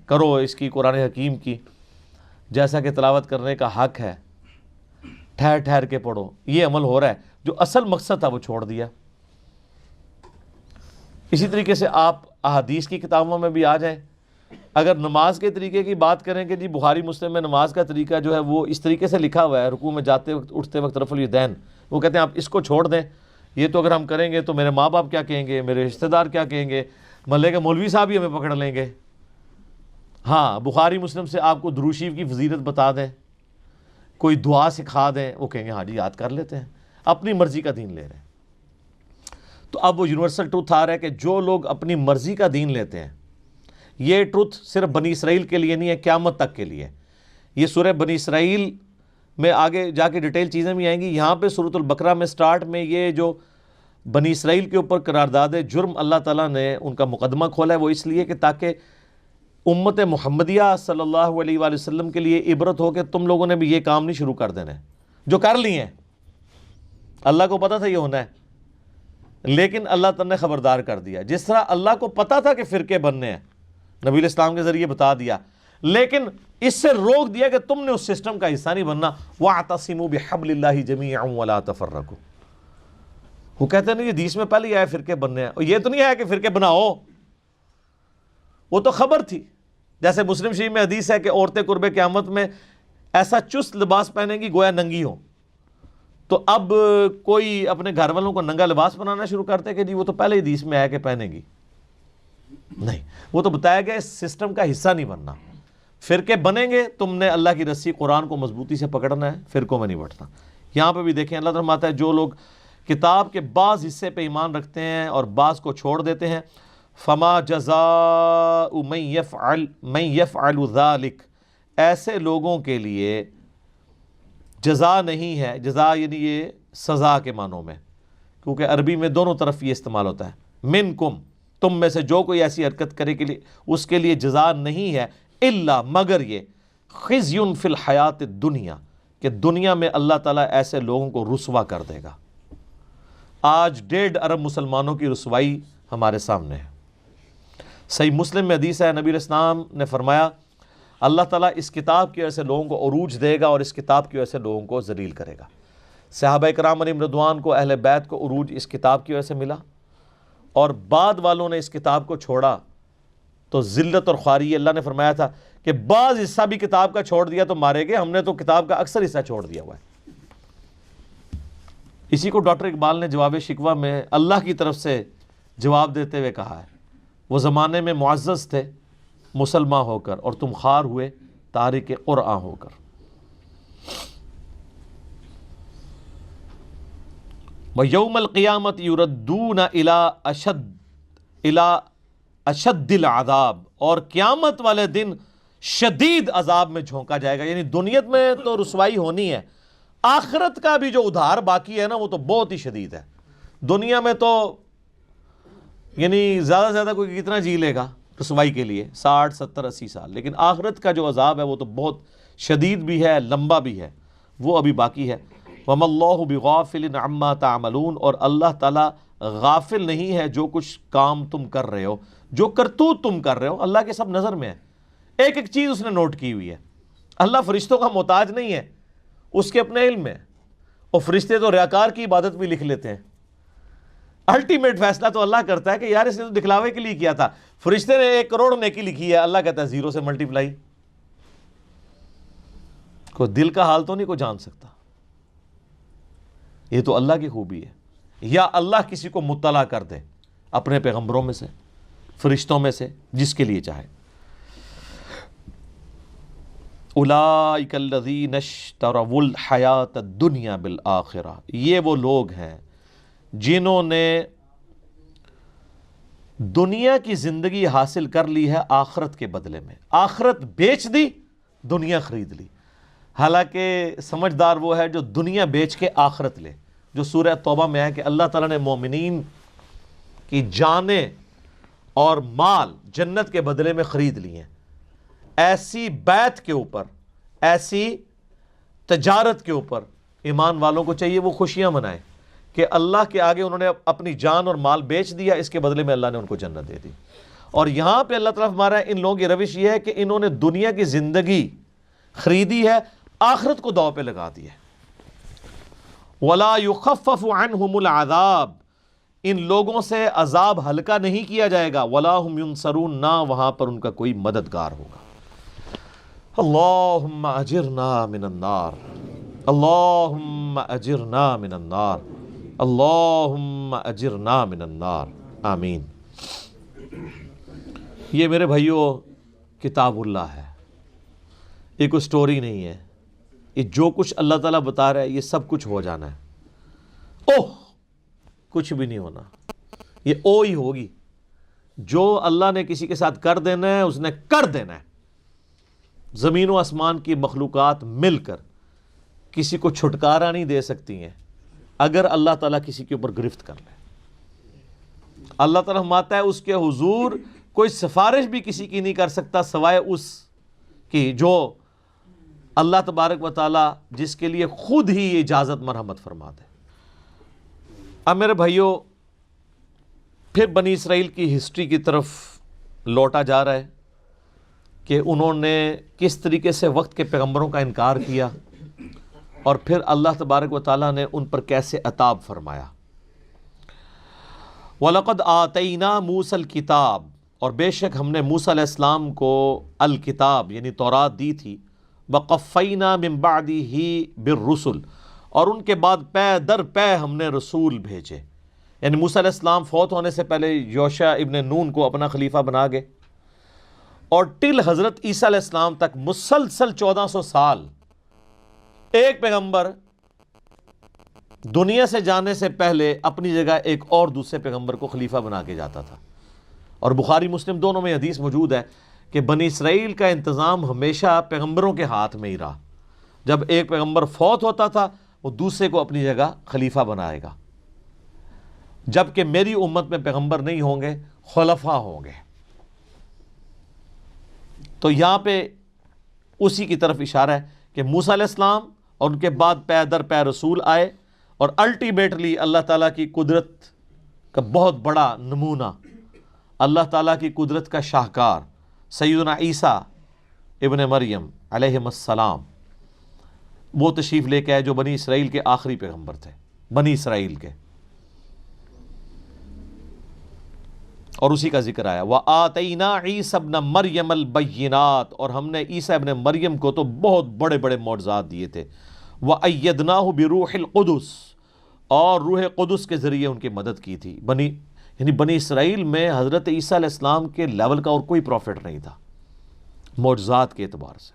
کرو اس کی، قرآن حکیم کی، جیسا کہ تلاوت کرنے کا حق ہے، ٹھہر ٹھہر کے پڑھو۔ یہ عمل ہو رہا ہے، جو اصل مقصد تھا وہ چھوڑ دیا۔ اسی طریقے سے آپ احادیث کی کتابوں میں بھی آ جائیں، اگر نماز کے طریقے کی بات کریں کہ جی بخاری مسلم میں نماز کا طریقہ جو ہے وہ اس طریقے سے لکھا ہوا ہے، رکوع میں جاتے وقت اٹھتے وقت رفع الیدین، وہ کہتے ہیں آپ اس کو چھوڑ دیں، یہ تو اگر ہم کریں گے تو میرے ماں باپ کیا کہیں گے، میرے رشتہ دار کیا کہیں گے، محلے کے مولوی صاحب ہی ہمیں پکڑ لیں گے۔ ہاں بخاری مسلم سے آپ کو درود شریف کی فضیلت بتا دیں، کوئی دعا سکھا دیں، وہ کہیں گے ہاں جی یاد کر لیتے ہیں، اپنی مرضی کا دین لے رہے ہیں۔ تو اب وہ یونیورسل ٹروتھ آ رہا ہے کہ جو لوگ اپنی مرضی کا دین لیتے ہیں، یہ ٹروتھ صرف بنی اسرائیل کے لیے نہیں ہے، قیامت تک کے لیے۔ یہ سورہ بنی اسرائیل میں آگے جا کے ڈیٹیل چیزیں بھی آئیں گی، یہاں پہ سورۃ البقرہ میں سٹارٹ میں یہ جو بنی اسرائیل کے اوپر قرارداد جرم اللہ تعالیٰ نے ان کا مقدمہ کھولا ہے، وہ اس لیے کہ تاکہ امت محمدیہ صلی اللہ علیہ وآلہ وسلم کے لیے عبرت ہو کہ تم لوگوں نے بھی یہ کام نہیں شروع کر دینے جو کر لیے ہیں۔ اللہ کو پتا تھا یہ ہونا ہے، لیکن اللہ تعالیٰ نے خبردار کر دیا۔ جس طرح اللہ کو پتا تھا کہ فرقے بننے ہیں، نبی علیہ السلام کے ذریعے بتا دیا، لیکن اس سے روک دیا کہ تم نے اس سسٹم کا حصہ نہیں بننا۔ وَاعْتَصِمُوا بِحَبْلِ اللَّهِ جَمِيعًا وَلَا تَفَرَّقُوا۔ وہ کہتے ہیں نہیں یہ حدیث میں پہلے ہی آیا فرقے بننے ہیں، اور یہ تو نہیں آیا کہ فرقے بناؤ، وہ تو خبر تھی. جیسے مسلم شریف میں حدیث ہے کہ عورتیں قرب قیامت میں ایسا چست لباس پہنیں گی گویا ننگی ہوں. تو اب کوئی اپنے گھر والوں کو ننگا لباس بنانا شروع کرتے کہ جی وہ تو پہلے ہی حدیث میں آیا کہ پہنے گی. نہیں, وہ تو بتایا گیا اس سسٹم کا حصہ نہیں بننا. فرقے بنیں گے, تم نے اللہ کی رسی قرآن کو مضبوطی سے پکڑنا ہے, فرقوں میں نہیں بٹنا. یہاں پہ بھی دیکھیں اللہ تعالیٰ فرماتا ہے جو لوگ کتاب کے بعض حصے پہ ایمان رکھتے ہیں اور بعض کو چھوڑ دیتے ہیں, فما جزاء من یفعل ذلک, ایسے لوگوں کے لیے جزا نہیں ہے. جزا یعنی یہ سزا کے معنوں میں, کیونکہ عربی میں دونوں طرف یہ استعمال ہوتا ہے. منکم, تم میں سے جو کوئی ایسی حرکت کرے کے لیے اس کے لیے جزا نہیں ہے, الا مگر یہ خزی فی الحیات الدنیا, کہ دنیا میں اللہ تعالیٰ ایسے لوگوں کو رسوا کر دے گا. آج 1.5 ارب مسلمانوں کی رسوائی ہمارے سامنے ہے. صحیح مسلم میں حدیث ہے, نبی علیہ السلام نے فرمایا اللہ تعالیٰ اس کتاب کی وجہ سے لوگوں کو عروج دے گا اور اس کتاب کی وجہ سے لوگوں کو ذلیل کرے گا. صحابہ کرام علیہم رضوان کو, اہل بیت کو عروج اس کتاب کی وجہ سے ملا, اور بعد والوں نے اس کتاب کو چھوڑا تو ذلت اور خواری. اللہ نے فرمایا تھا کہ بعض حصہ بھی کتاب کا چھوڑ دیا تو مارے گئے, ہم نے تو کتاب کا اکثر حصہ چھوڑ دیا ہوا ہے. اسی کو ڈاکٹر اقبال نے جواب شکوہ میں اللہ کی طرف سے جواب دیتے ہوئے کہا ہے, وہ زمانے میں معزز تھے مسلمان ہو کر, اور تم خوار ہوئے تارک قرآن ہو کر. وَيَوْمَ الْقِيَامَةِ يُرَدُّونَ إِلَىٰ أَشَدِّ الْعَذَابِ, اور قیامت والے دن شدید عذاب میں جھونکا جائے گا. یعنی دنیا میں تو رسوائی ہونی ہے, آخرت کا بھی جو ادھار باقی ہے نا وہ تو بہت ہی شدید ہے. دنیا میں تو یعنی زیادہ سے زیادہ کوئی کتنا جی لے گا رسوائی کے لیے, 60 70 80 سال, لیکن آخرت کا جو عذاب ہے وہ تو بہت شدید بھی ہے, لمبا بھی ہے, وہ ابھی باقی ہے. وَمَا اللَّهُ بِغَافِلٍ عَمَّا تَعْمَلُونَ, اور اللہ تعالیٰ غافل نہیں ہے جو کچھ کام تم کر رہے ہو, جو کرتوت تم کر رہے ہو, اللہ کے سب نظر میں ہے. ایک ایک چیز اس نے نوٹ کی ہوئی ہے. اللہ فرشتوں کا محتاج نہیں ہے, اس کے اپنے علم میں, اور فرشتے تو ریاکار کی عبادت بھی لکھ لیتے ہیں. الٹیمیٹ فیصلہ تو اللہ کرتا ہے کہ یار اس نے تو دکھلاوے کے لیے کیا تھا. فرشتے نے 1 کروڑ نیکی لکھی ہے, اللہ کہتا ہے 0 سے ملٹیپلائی. کوئی دل کا حال تو نہیں کوئی جان سکتا. یہ تو اللہ کی خوبی ہے. یا اللہ کسی کو مطلع کر دے اپنے پیغمبروں میں سے, فرشتوں میں سے, جس کے لیے چاہے. اولئک الذین اشتروا الحیات الدنیا بالآخرہ, یہ وہ لوگ ہیں جنہوں نے دنیا کی زندگی حاصل کر لی ہے آخرت کے بدلے میں. آخرت بیچ دی, دنیا خرید لی. حالانکہ سمجھدار وہ ہے جو دنیا بیچ کے آخرت لے, جو سورہ توبہ میں ہے کہ اللہ تعالیٰ نے مومنین کی جانیں اور مال جنت کے بدلے میں خرید لی ہیں. ایسی بیعت کے اوپر, ایسی تجارت کے اوپر ایمان والوں کو چاہیے وہ خوشیاں منائیں کہ اللہ کے آگے انہوں نے اپنی جان اور مال بیچ دیا, اس کے بدلے میں اللہ نے ان کو جنت دے دی. اور یہاں پہ اللہ تعالیٰ ہمارا ان لوگوں کی روش یہ ہے کہ انہوں نے دنیا کی زندگی خریدی ہے, آخرت کو داؤ پہ لگا دی ہے. وَلَا يُخَفَّفُ عَنْهُمُ الْعَذَابِ, ان لوگوں سے عذاب ہلکا نہیں کیا جائے گا. وَلَا هُمْ يُنصَرُونَ, نہ وہاں پر ان کا کوئی مددگار ہوگا. اللہم اجرنا من النار, اللہم اجرنا من النار, اللہم اجرنا من النار, آمین. یہ میرے بھائیوں کتاب اللہ ہے, یہ کوئی سٹوری نہیں ہے. یہ جو کچھ اللہ تعالیٰ بتا رہا ہے یہ سب کچھ ہو جانا ہے. اوہ کچھ بھی نہیں ہونا, یہ او ہی ہوگی. جو اللہ نے کسی کے ساتھ کر دینا ہے اس نے کر دینا ہے. زمین و آسمان کی مخلوقات مل کر کسی کو چھٹکارا نہیں دے سکتی ہیں اگر اللہ تعالیٰ کسی کے اوپر گرفت کر لے. اللہ تعالیٰ فرماتا ہے اس کے حضور کوئی سفارش بھی کسی کی نہیں کر سکتا سوائے اس کی جو اللہ تبارک و تعالیٰ جس کے لیے خود ہی یہ اجازت مرحمت فرما دے. اب میرے بھائیوں پھر بنی اسرائیل کی ہسٹری کی طرف لوٹا جا رہا ہے کہ انہوں نے کس طریقے سے وقت کے پیغمبروں کا انکار کیا اور پھر اللہ تبارک و تعالیٰ نے ان پر کیسے عتاب فرمایا. وَلَقَدْ آتَيْنَا مُوسَى الْكِتَابَ, اور بے شک ہم نے موسیٰ علیہ السلام کو الکتاب یعنی تورات دی تھی، وقفینا من بعدہ بالرسل، اور ان کے بعد پے در پے ہم نے رسول بھیجے، یعنی موسیٰ علیہ السلام فوت ہونے سے پہلے یوشع ابن نون کو اپنا خلیفہ بنا گئے، اور ٹل حضرت عیسیٰ علیہ السلام تک مسلسل 1400 سال ایک پیغمبر دنیا سے جانے سے پہلے اپنی جگہ ایک اور دوسرے پیغمبر کو خلیفہ بنا کے جاتا تھا۔ اور بخاری مسلم دونوں میں حدیث موجود ہے کہ بنی اسرائیل کا انتظام ہمیشہ پیغمبروں کے ہاتھ میں ہی رہا، جب ایک پیغمبر فوت ہوتا تھا وہ دوسرے کو اپنی جگہ خلیفہ بنائے گا، جبکہ میری امت میں پیغمبر نہیں ہوں گے، خلفاء ہوں گے۔ تو یہاں پہ اسی کی طرف اشارہ ہے کہ موسیٰ علیہ السلام اور ان کے بعد پے در پے رسول آئے، اور الٹیمیٹلی اللہ تعالیٰ کی قدرت کا بہت بڑا نمونہ، اللہ تعالیٰ کی قدرت کا شاہکار سیدنا عیسیٰ ابن مریم علیہ السلام وہ تشریف لے کے آئے جو بنی اسرائیل کے آخری پیغمبر تھے، بنی اسرائیل کے، اور اسی کا ذکر آیا وَآتَيْنَا عِيسَى ابْنَ مَرْيَمَ الْبَيِّنَاتِ، اور ہم نے عیسیٰ ابن مریم کو تو بہت بڑے بڑے معجزات دیے تھے، وَأَيَّدْنَاهُ بِرُوحِ الْقُدُسِ، اور روح قدس کے ذریعے ان کی مدد کی تھی۔ یعنی بنی اسرائیل میں حضرت عیسیٰ علیہ السلام کے لیول کا اور کوئی پروفٹ نہیں تھا معجزات کے اعتبار سے۔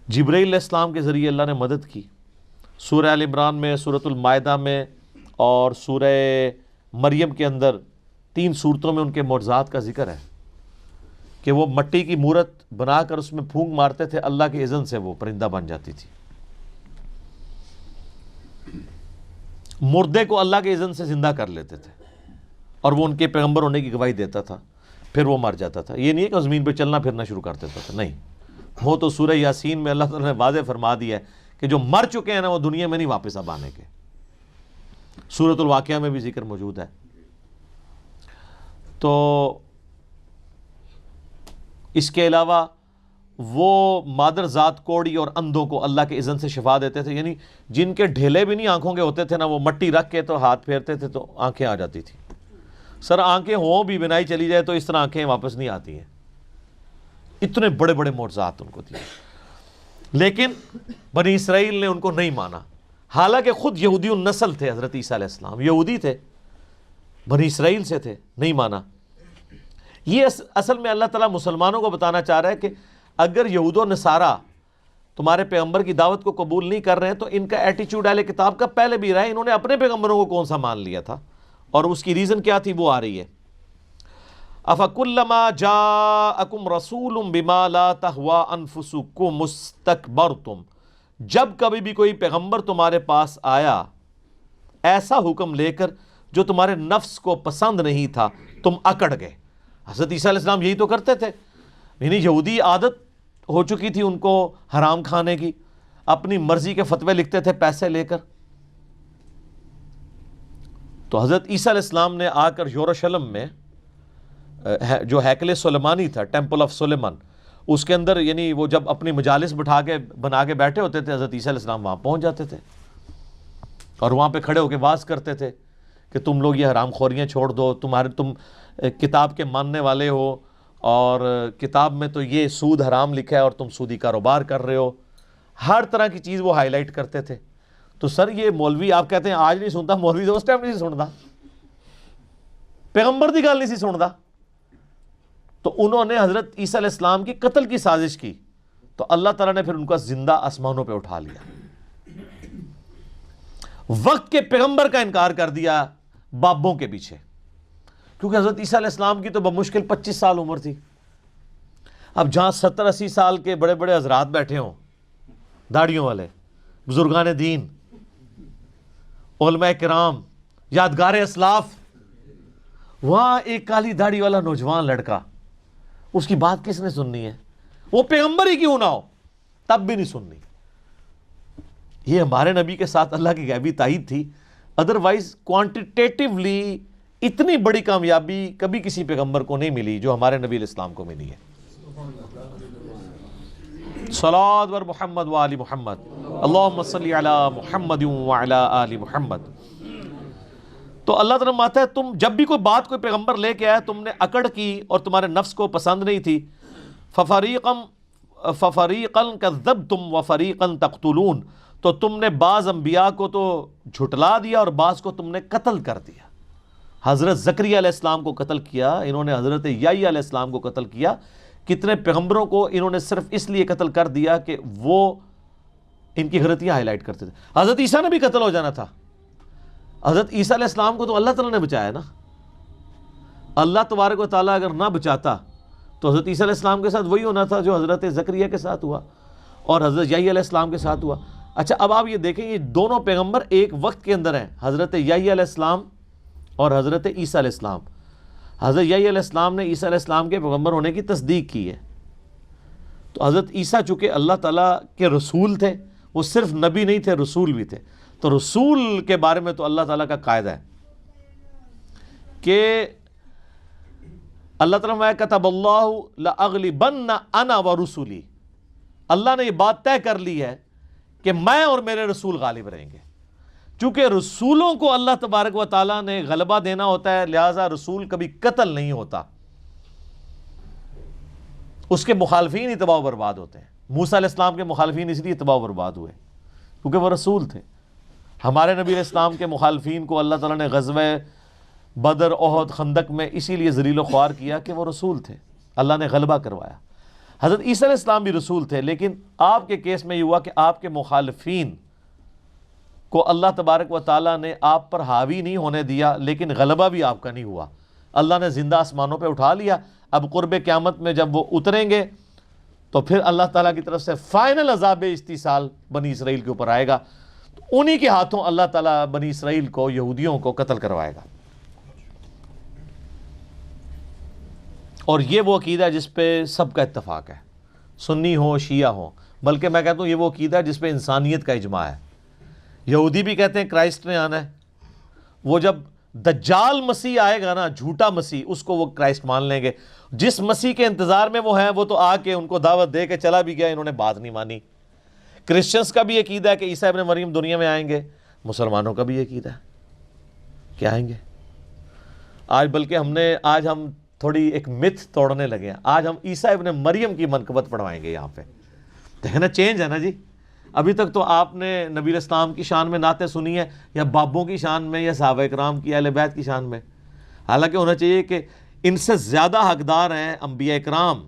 جبرائیل علیہ السلام کے ذریعے اللہ نے مدد کی، سورہ آل عمران میں، سورۃ المائدہ میں اور سورہ مریم کے اندر 3 صورتوں میں ان کے معجزات کا ذکر ہے کہ وہ مٹی کی مورت بنا کر اس میں پھونک مارتے تھے، اللہ کے اذن سے وہ پرندہ بن جاتی تھی، مردے کو اللہ کے اذن سے زندہ کر لیتے تھے، اور وہ ان کے پیغمبر ہونے کی گواہی دیتا تھا، پھر وہ مر جاتا تھا۔ یہ نہیں ہے کہ زمین پہ چلنا پھرنا شروع کر دیتا تھا، نہیں، وہ تو سورہ یاسین میں اللہ تعالیٰ نے واضح فرما دیا ہے کہ جو مر چکے ہیں نا وہ دنیا میں نہیں واپس اب آنے کے۔ سورۃ الواقعہ میں بھی ذکر موجود ہے۔ تو اس کے علاوہ وہ مادر ذات کوڑی اور اندھوں کو اللہ کے اذن سے شفا دیتے تھے، یعنی جن کے ڈھیلے بھی نہیں آنکھوں کے ہوتے تھے نا، وہ مٹی رکھ کے تو ہاتھ پھیرتے تھے تو آنکھیں آ جاتی تھی۔ سر آنکھیں ہوں بھی، بنائی چلی جائے تو اس طرح آنکھیں واپس نہیں آتی ہیں، اتنے بڑے بڑے معجزات ان کو دیے، لیکن بنی اسرائیل نے ان کو نہیں مانا، حالانکہ خود یہودی النسل تھے حضرت عیسیٰ علیہ السلام، یہودی تھے، بنی اسرائیل سے تھے، نہیں مانا۔ یہ اصل میں اللہ تعالیٰ مسلمانوں کو بتانا چاہ رہا ہے کہ اگر یہود و نصارہ تمہارے پیغمبر کی دعوت کو قبول نہیں کر رہے ہیں تو ان کا ایٹیچیوڈ اہل کتاب کا پہلے بھی رہا ہے، انہوں نے اپنے پیغمبروں کو کون سا مان لیا تھا، اور اس کی ریزن کیا تھی وہ آ رہی ہے۔ أَفَكُلَّمَا جَاءَكُمْ رَسُولٌ بِمَا لَا تَهْوَىٰ أَنفُسُكُمُ اسْتَكْبَرْتُمْ، جب کبھی بھی کوئی پیغمبر تمہارے پاس آیا ایسا حکم لے کر جو تمہارے نفس کو پسند نہیں تھا، تم اکڑ گئے۔ حضرت عیسیٰ علیہ السلام یہی تو کرتے تھے، یعنی یہودی عادت ہو چکی تھی ان کو حرام کھانے کی، اپنی مرضی کے فتوے لکھتے تھے پیسے لے کر۔ تو حضرت عیسیٰ علیہ السلام نے آ کر یروشلم میں جو ہیکل سلیمانی تھا، ٹیمپل آف سلیمان، اس کے اندر یعنی وہ جب اپنی مجالس بنا کے بیٹھے ہوتے تھے، حضرت عیسیٰ علیہ السلام وہاں پہنچ جاتے تھے اور وہاں پہ کھڑے ہو کے واز کرتے تھے کہ تم لوگ یہ حرام خوریاں چھوڑ دو، تم کتاب کے ماننے والے ہو، اور کتاب میں تو یہ سود حرام لکھا ہے اور تم سودی کاروبار کر رہے ہو، ہر طرح کی چیز وہ ہائی لائٹ کرتے تھے۔ تو سر یہ مولوی آپ کہتے ہیں آج نہیں سنتا، مولوی تو اس ٹائم نہیں سنتا، پیغمبر دی گل نہیں سی سنتا۔ تو انہوں نے حضرت عیسیٰ علیہ السلام کی قتل کی سازش کی، تو اللہ تعالیٰ نے پھر ان کا زندہ آسمانوں پہ اٹھا لیا، وقت کے پیغمبر کا انکار کر دیا بابوں کے پیچھے، کیونکہ حضرت عیسیٰ علیہ السلام کی تو بمشکل 25 سال عمر تھی۔ اب جہاں 70-80 سال کے بڑے بڑے حضرات بیٹھے ہوں، داڑھیوں والے بزرگان دین، علماء کرام، یادگار اسلاف، وہاں ایک کالی داڑھی والا نوجوان لڑکا، اس کی بات کس نے سننی ہے؟ وہ پیغمبر ہی کیوں نہ ہو، تب بھی نہیں سننی۔ یہ ہمارے نبی کے ساتھ اللہ کی غیبی تائید تھی، ادروائز کوانٹیٹیولی اتنی بڑی کامیابی کبھی کسی پیغمبر کو نہیں ملی جو ہمارے نبی علیہ السلام کو ملی ہے۔ صلوات بر محمد و آل محمد، اللہم صلی علی محمد و علی آل محمد۔ تو اللہ تعالیٰ فرماتا ہے تم جب بھی کوئی بات کوئی پیغمبر لے کے آیا تم نے اکڑ کی اور تمہارے نفس کو پسند نہیں تھی، فَفَرِيقًا كَذَّبْتُمْ وَفَرِيقًا تَقْتُلُونَ، تو تم نے بعض انبیاء کو تو جھٹلا دیا اور بعض کو تم نے قتل کر دیا۔ حضرت زکریا علیہ السلام کو قتل کیا انہوں نے، حضرت یحییٰ علیہ السلام کو قتل کیا، کتنے پیغمبروں کو انہوں نے صرف اس لیے قتل کر دیا کہ وہ ان کی غلطیاں ہائی لائٹ کرتے تھے۔ حضرت عیسیٰ نے بھی قتل ہو جانا تھا، حضرت عیسیٰ علیہ السلام کو تو اللہ تعالیٰ نے بچایا نا۔ اللہ تبارک و تعالیٰ اگر نہ بچاتا تو حضرت عیسیٰ علیہ السلام کے ساتھ وہی ہونا تھا جو حضرت زکریا کے ساتھ ہوا اور حضرت یحییٰ علیہ السلام کے ساتھ ہوا۔ اچھا اب آپ یہ دیکھیں یہ دونوں پیغمبر ایک وقت کے اندر ہیں، حضرت یحییٰ علیہ السلام اور حضرت عیسیٰ علیہ السلام۔ حضرت یحییٰ علیہ السلام نے عیسیٰ علیہ السلام کے پیغمبر ہونے کی تصدیق کی ہے، تو حضرت عیسیٰ چونکہ اللہ تعالیٰ کے رسول تھے، وہ صرف نبی نہیں تھے، رسول بھی تھے، تو رسول کے بارے میں تو اللہ تعالیٰ کا قاعدہ ہے کہ اللہ تعالیٰ میں کتب اللہ لأغلبن انا ورسولی، اللہ نے یہ بات طے کر لی ہے کہ میں اور میرے رسول غالب رہیں گے۔ چونکہ رسولوں کو اللہ تبارک و تعالیٰ نے غلبہ دینا ہوتا ہے، لہٰذا رسول کبھی قتل نہیں ہوتا، اس کے مخالفین ہی تباہ و برباد ہوتے ہیں۔ موسیٰ علیہ السلام کے مخالفین اس لیے تباہ و برباد ہوئے کیونکہ وہ رسول تھے۔ ہمارے نبی علیہ السلام کے مخالفین کو اللہ تعالیٰ نے غزوہ بدر، احد، خندق میں اسی لیے ذلیل و خوار کیا کہ وہ رسول تھے، اللہ نے غلبہ کروایا۔ حضرت عیسیٰ علیہ السلام بھی رسول تھے، لیکن آپ کے کیس میں یہ ہوا کہ آپ کے مخالفین کو اللہ تبارک و تعالیٰ نے آپ پر حاوی نہیں ہونے دیا، لیکن غلبہ بھی آپ کا نہیں ہوا، اللہ نے زندہ آسمانوں پہ اٹھا لیا۔ اب قرب قیامت میں جب وہ اتریں گے تو پھر اللہ تعالیٰ کی طرف سے فائنل عذاب استیصال بنی اسرائیل کے اوپر آئے گا، تو انہی کے ہاتھوں اللہ تعالیٰ بنی اسرائیل کو، یہودیوں کو قتل کروائے گا۔ اور یہ وہ عقیدہ ہے جس پہ سب کا اتفاق ہے، سنی ہو شیعہ ہو، بلکہ میں کہتا ہوں یہ وہ عقیدہ ہے جس پہ انسانیت کا اجماع ہے۔ یہودی بھی کہتے ہیں کرائسٹ نے آنا ہے، وہ جب دجال مسیح آئے گا نا، جھوٹا مسیح، اس کو وہ کرائسٹ مان لیں گے۔ جس مسیح کے انتظار میں وہ ہیں وہ تو آ کے ان کو دعوت دے کے چلا بھی گیا، انہوں نے بات نہیں مانی۔ کرسچنس کا بھی عقیدہ ہے کہ عیسیٰ ابن مریم دنیا میں آئیں گے، مسلمانوں کا بھی عقیدہ ہے کہ آئیں گے۔ آج بلکہ ہم تھوڑی ایک متھ توڑنے لگے ہیں، آج ہم عیسیٰ ابن مریم کی منقبت پڑھوائیں گے یہاں پہ۔ دیکھیں نا چینج ہے نا جی، ابھی تک تو آپ نے نبی علیہ السلام کی شان میں نعتیں سنی ہے، یا بابوں کی شان میں، یا صحابہ کرام کی، اہل بیت کی شان میں، حالانکہ ہونا چاہیے کہ ان سے زیادہ حقدار ہیں انبیاء کرام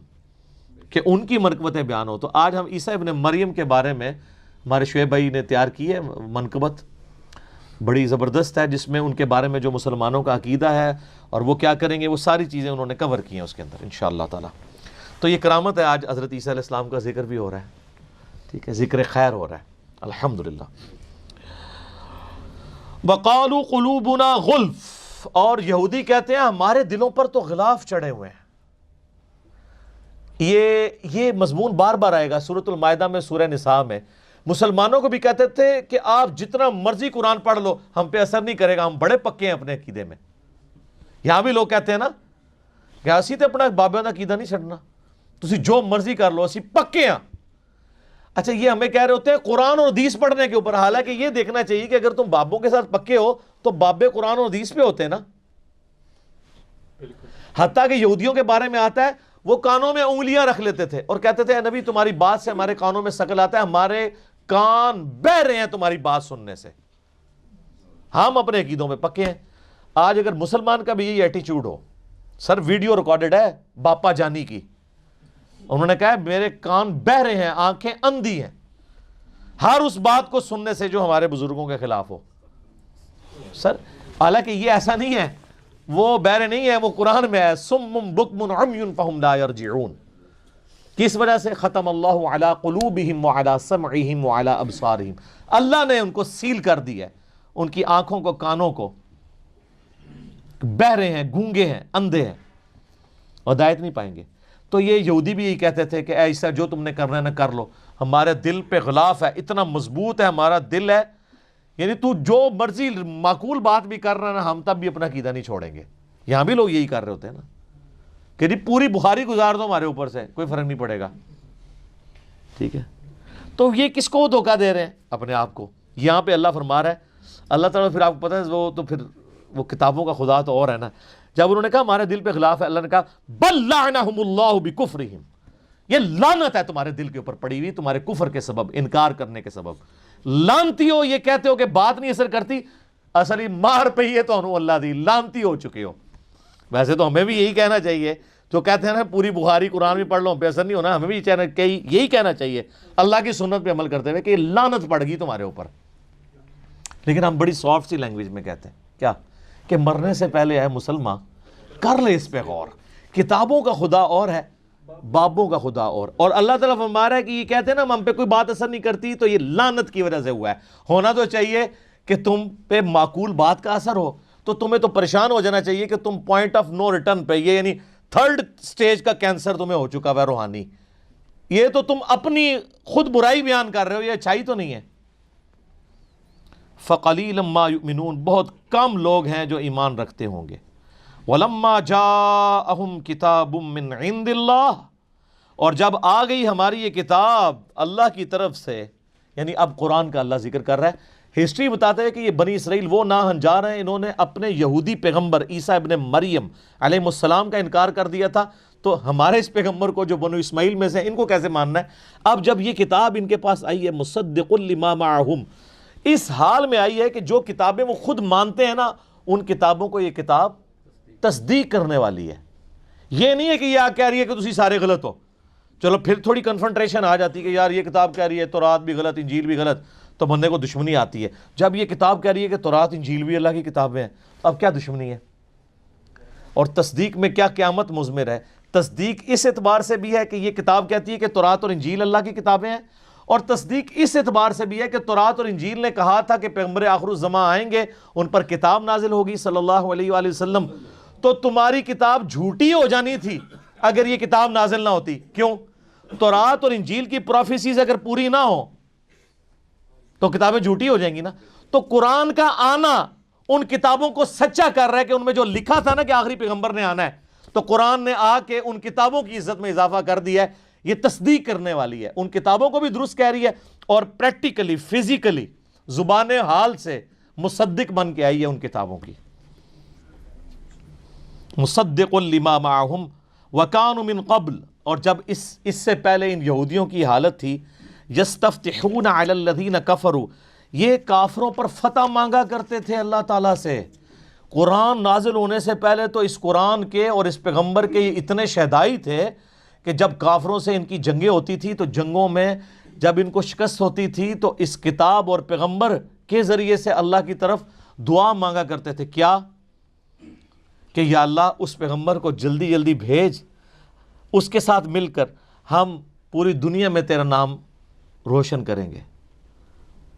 کہ ان کی منقبتیں بیان ہو۔ تو آج ہم عیسیٰ ابن مریم کے بارے میں ہمارے شعیب بھائی نے تیار کی ہے منقبت، بڑی زبردست ہے، جس میں ان کے بارے میں جو مسلمانوں کا عقیدہ ہے اور وہ کیا کریں گے، وہ ساری چیزیں انہوں نے کور کی ہیں اس کے اندر انشاءاللہ تعالی۔ تو یہ کرامت ہے، آج حضرت عیسیٰ علیہ السلام کا ذکر بھی ہو رہا ہے، ٹھیک ہے، ذکر خیر ہو رہا ہے الحمدللہ۔ وقالوا قلوبنا غلف، اور یہودی کہتے ہیں ہمارے دلوں پر تو غلاف چڑھے ہوئے ہیں۔ یہ مضمون بار بار آئے گا سورۃ المائدہ میں، سورہ نساء میں۔ مسلمانوں کو بھی کہتے تھے کہ آپ جتنا مرضی قرآن پڑھ لو ہم پہ اثر نہیں کرے گا، ہم بڑے پکے ہیں اپنے عقیدے میں۔ یہاں بھی لوگ کہتے ہیں نا کہ اسی تے اپنا بابیاں دا عقیدہ نہیں چھڑنا، تسی جو مرضی کر لو، اسی پکے ہیں۔ اچھا یہ ہمیں کہہ رہے ہوتے ہیں قرآن اور حدیث پڑھنے کے اوپر، حالانکہ یہ دیکھنا چاہیے کہ اگر تم بابوں کے ساتھ پکے ہو تو بابے قرآن اور حدیث پہ ہوتے ہیں نا۔ حتیٰ کہ یہودیوں کے بارے میں آتا ہے وہ کانوں میں انگلیاں رکھ لیتے تھے اور کہتے تھے اے نبی تمہاری بات سے ہمارے کانوں میں ثقل آتا ہے، ہمارے کان بہ رہے ہیں تمہاری بات سننے سے۔ ہم اپنے عقیدوں میں پکے ہیں۔ آج اگر مسلمان کا بھی یہی ایٹیچیوڈ ہو، سر ویڈیو ریکارڈڈ ہے باپا جانی کی، انہوں نے کہا ہے میرے کان بہ رہے ہیں، آنکھیں اندھی ہیں، ہر اس بات کو سننے سے جو ہمارے بزرگوں کے خلاف ہو۔ سر حالانکہ یہ ایسا نہیں ہے، وہ بہرے نہیں ہے، وہ قرآن میں ہے صم بکم عمی فہم لا یرجعون۔ کس وجہ سے؟ ختم اللہ علی قلوبہم وعلی سمعہم وعلی ابصارہم، اللہ نے ان کو سیل کر دیا ہے، ان کی آنکھوں کو، کانوں کو، بہرے ہیں، گونگے ہیں، اندھے ہیں، ہدایت نہیں پائیں گے۔ تو یہ یہودی بھی یہی کہتے تھے کہ اے عیسیٰ جو تم نے کرنا ہے نہ کر لو، ہمارے دل پہ غلاف ہے، اتنا مضبوط ہے ہمارا دل ہے، یعنی تو جو مرضی معقول بات بھی کر رہا ہے نا، ہم تب بھی اپنا عقیدہ نہیں چھوڑیں گے۔ یہاں بھی لوگ یہی کر رہے ہوتے ہیں نا کہ جی پوری بخاری گزار دو ہمارے اوپر سے، کوئی فرق نہیں پڑے گا، ٹھیک ہے۔ تو یہ کس کو دھوکہ دے رہے ہیں؟ اپنے آپ کو۔ یہاں پہ اللہ فرما رہا ہے، اللہ تعالیٰ پھر آپ کو پتہ ہے وہ تو پھر وہ کتابوں کا خدا تو اور ہے نا. جب انہوں نے کہا ہمارے دل پہ خلاف ہے, اللہ نے کہا بل لعنہم اللہ بکفرہم, یہ لعنت ہے تمہارے دل کے اوپر پڑی ہوئی تمہارے کفر کے سبب, انکار کرنے کے سبب. لانتی ہو, یہ کہتے ہو کہ بات نہیں اثر کرتی, اصلی مار پہ یہ تو انہوں اللہ دی, لانتی ہو چکے ہو. ویسے تو ہمیں بھی یہی کہنا چاہیے, جو کہتے ہیں نا پوری بخاری قرآن بھی پڑھ لو پہ اثر نہیں ہونا, ہمیں بھی یہی کہنا چاہیے اللہ کی سنت پہ عمل کرتے ہوئے کہ یہ لعنت پڑ گئی تمہارے اوپر. لیکن ہم بڑی سافٹ سی لینگویج میں کہتے ہیں کیا, کہ مرنے سے پہلے ہے مسلمان کر لے اس پہ غور, کتابوں کا خدا اور ہے, بابوں کا خدا اور اللہ تعالیٰ فرما رہا ہے کہ یہ کہتے ہیں نا ہم پہ کوئی بات اثر نہیں کرتی, تو یہ لعنت کی وجہ سے ہوا ہے. ہونا تو چاہیے کہ تم پہ معقول بات کا اثر ہو, تو تمہیں تو پریشان ہو جانا چاہیے کہ تم پوائنٹ آف نو ریٹرن پہ, یہ یعنی تھرڈ سٹیج کا کینسر تمہیں ہو چکا ہے روحانی. یہ تو تم اپنی خود برائی بیان کر رہے ہو, یہ اچھائی تو نہیں ہے. فَقَلِيلًا مَا يُؤْمِنُونَ, بہت کم لوگ ہیں جو ایمان رکھتے ہوں گے. وَلَمَّا جَاءَهُمْ كِتَابٌ مِّنْ عِندِ اللَّهِ, اور جب آ گئی ہماری یہ کتاب اللہ کی طرف سے, یعنی اب قرآن کا اللہ ذکر کر رہا ہے. ہسٹری بتاتے ہیں کہ یہ بنی اسرائیل وہ ناہنجار ہیں, انہوں نے اپنے یہودی پیغمبر عیسیٰ ابن مریم علیہ السلام کا انکار کر دیا تھا, تو ہمارے اس پیغمبر کو جو بنو اسماعیل میں سے ان کو کیسے ماننا ہے. اب جب یہ کتاب ان کے پاس آئی ہے, مصدق لما معہم, اس حال میں آئی ہے کہ جو کتابیں وہ خود مانتے ہیں نا, ان کتابوں کو یہ کتاب تصدیق کرنے والی ہے. یہ نہیں ہے کہ یہ کہہ رہی ہے کہ تسی سارے غلط ہو, چلو پھر تھوڑی کنفرنٹریشن آ جاتی ہے کہ یار یہ کتاب کہہ رہی ہے تورات بھی غلط انجیل بھی غلط, تو بندے کو دشمنی آتی ہے. جب یہ کتاب کہہ رہی ہے کہ تورات انجیل بھی اللہ کی کتابیں ہیں, اب کیا دشمنی ہے؟ اور تصدیق میں کیا قیامت مضمر ہے. تصدیق اس اعتبار سے بھی ہے کہ یہ کتاب کہتی ہے کہ تورات اور انجیل اللہ کی کتابیں ہیں, اور تصدیق اس اعتبار سے بھی ہے کہ تورات اور انجیل نے کہا تھا کہ پیغمبر آخر الزمان آئیں گے, ان پر کتاب نازل ہوگی صلی اللہ علیہ وآلہ وسلم. تو تمہاری کتاب جھوٹی ہو جانی تھی اگر یہ کتاب نازل نہ ہوتی. کیوں؟ تورات اور انجیل کی پروفیسیز اگر پوری نہ ہو تو کتابیں جھوٹی ہو جائیں گی نا. تو قرآن کا آنا ان کتابوں کو سچا کر رہا ہے کہ ان میں جو لکھا تھا نا کہ آخری پیغمبر نے آنا ہے, تو قرآن نے آ کے ان کتابوں کی عزت میں اضافہ کر دیا ہے. یہ تصدیق کرنے والی ہے, ان کتابوں کو بھی درست کہہ رہی ہے, اور پریکٹیکلی فزیکلی زبان حال سے مصدق بن کے آئی ہے ان کتابوں کی. مصدق لما معہم وکانوا من قبل, اور جب اس سے پہلے ان یہودیوں کی حالت تھی, یستفتحون علی الذین کفروا, یہ کافروں پر فتح مانگا کرتے تھے اللہ تعالیٰ سے. قرآن نازل ہونے سے پہلے تو اس قرآن کے اور اس پیغمبر کے یہ اتنے شہدائی تھے کہ جب کافروں سے ان کی جنگیں ہوتی تھی, تو جنگوں میں جب ان کو شکست ہوتی تھی تو اس کتاب اور پیغمبر کے ذریعے سے اللہ کی طرف دعا مانگا کرتے تھے. کیا؟ کہ یا اللہ اس پیغمبر کو جلدی جلدی بھیج, اس کے ساتھ مل کر ہم پوری دنیا میں تیرا نام روشن کریں گے.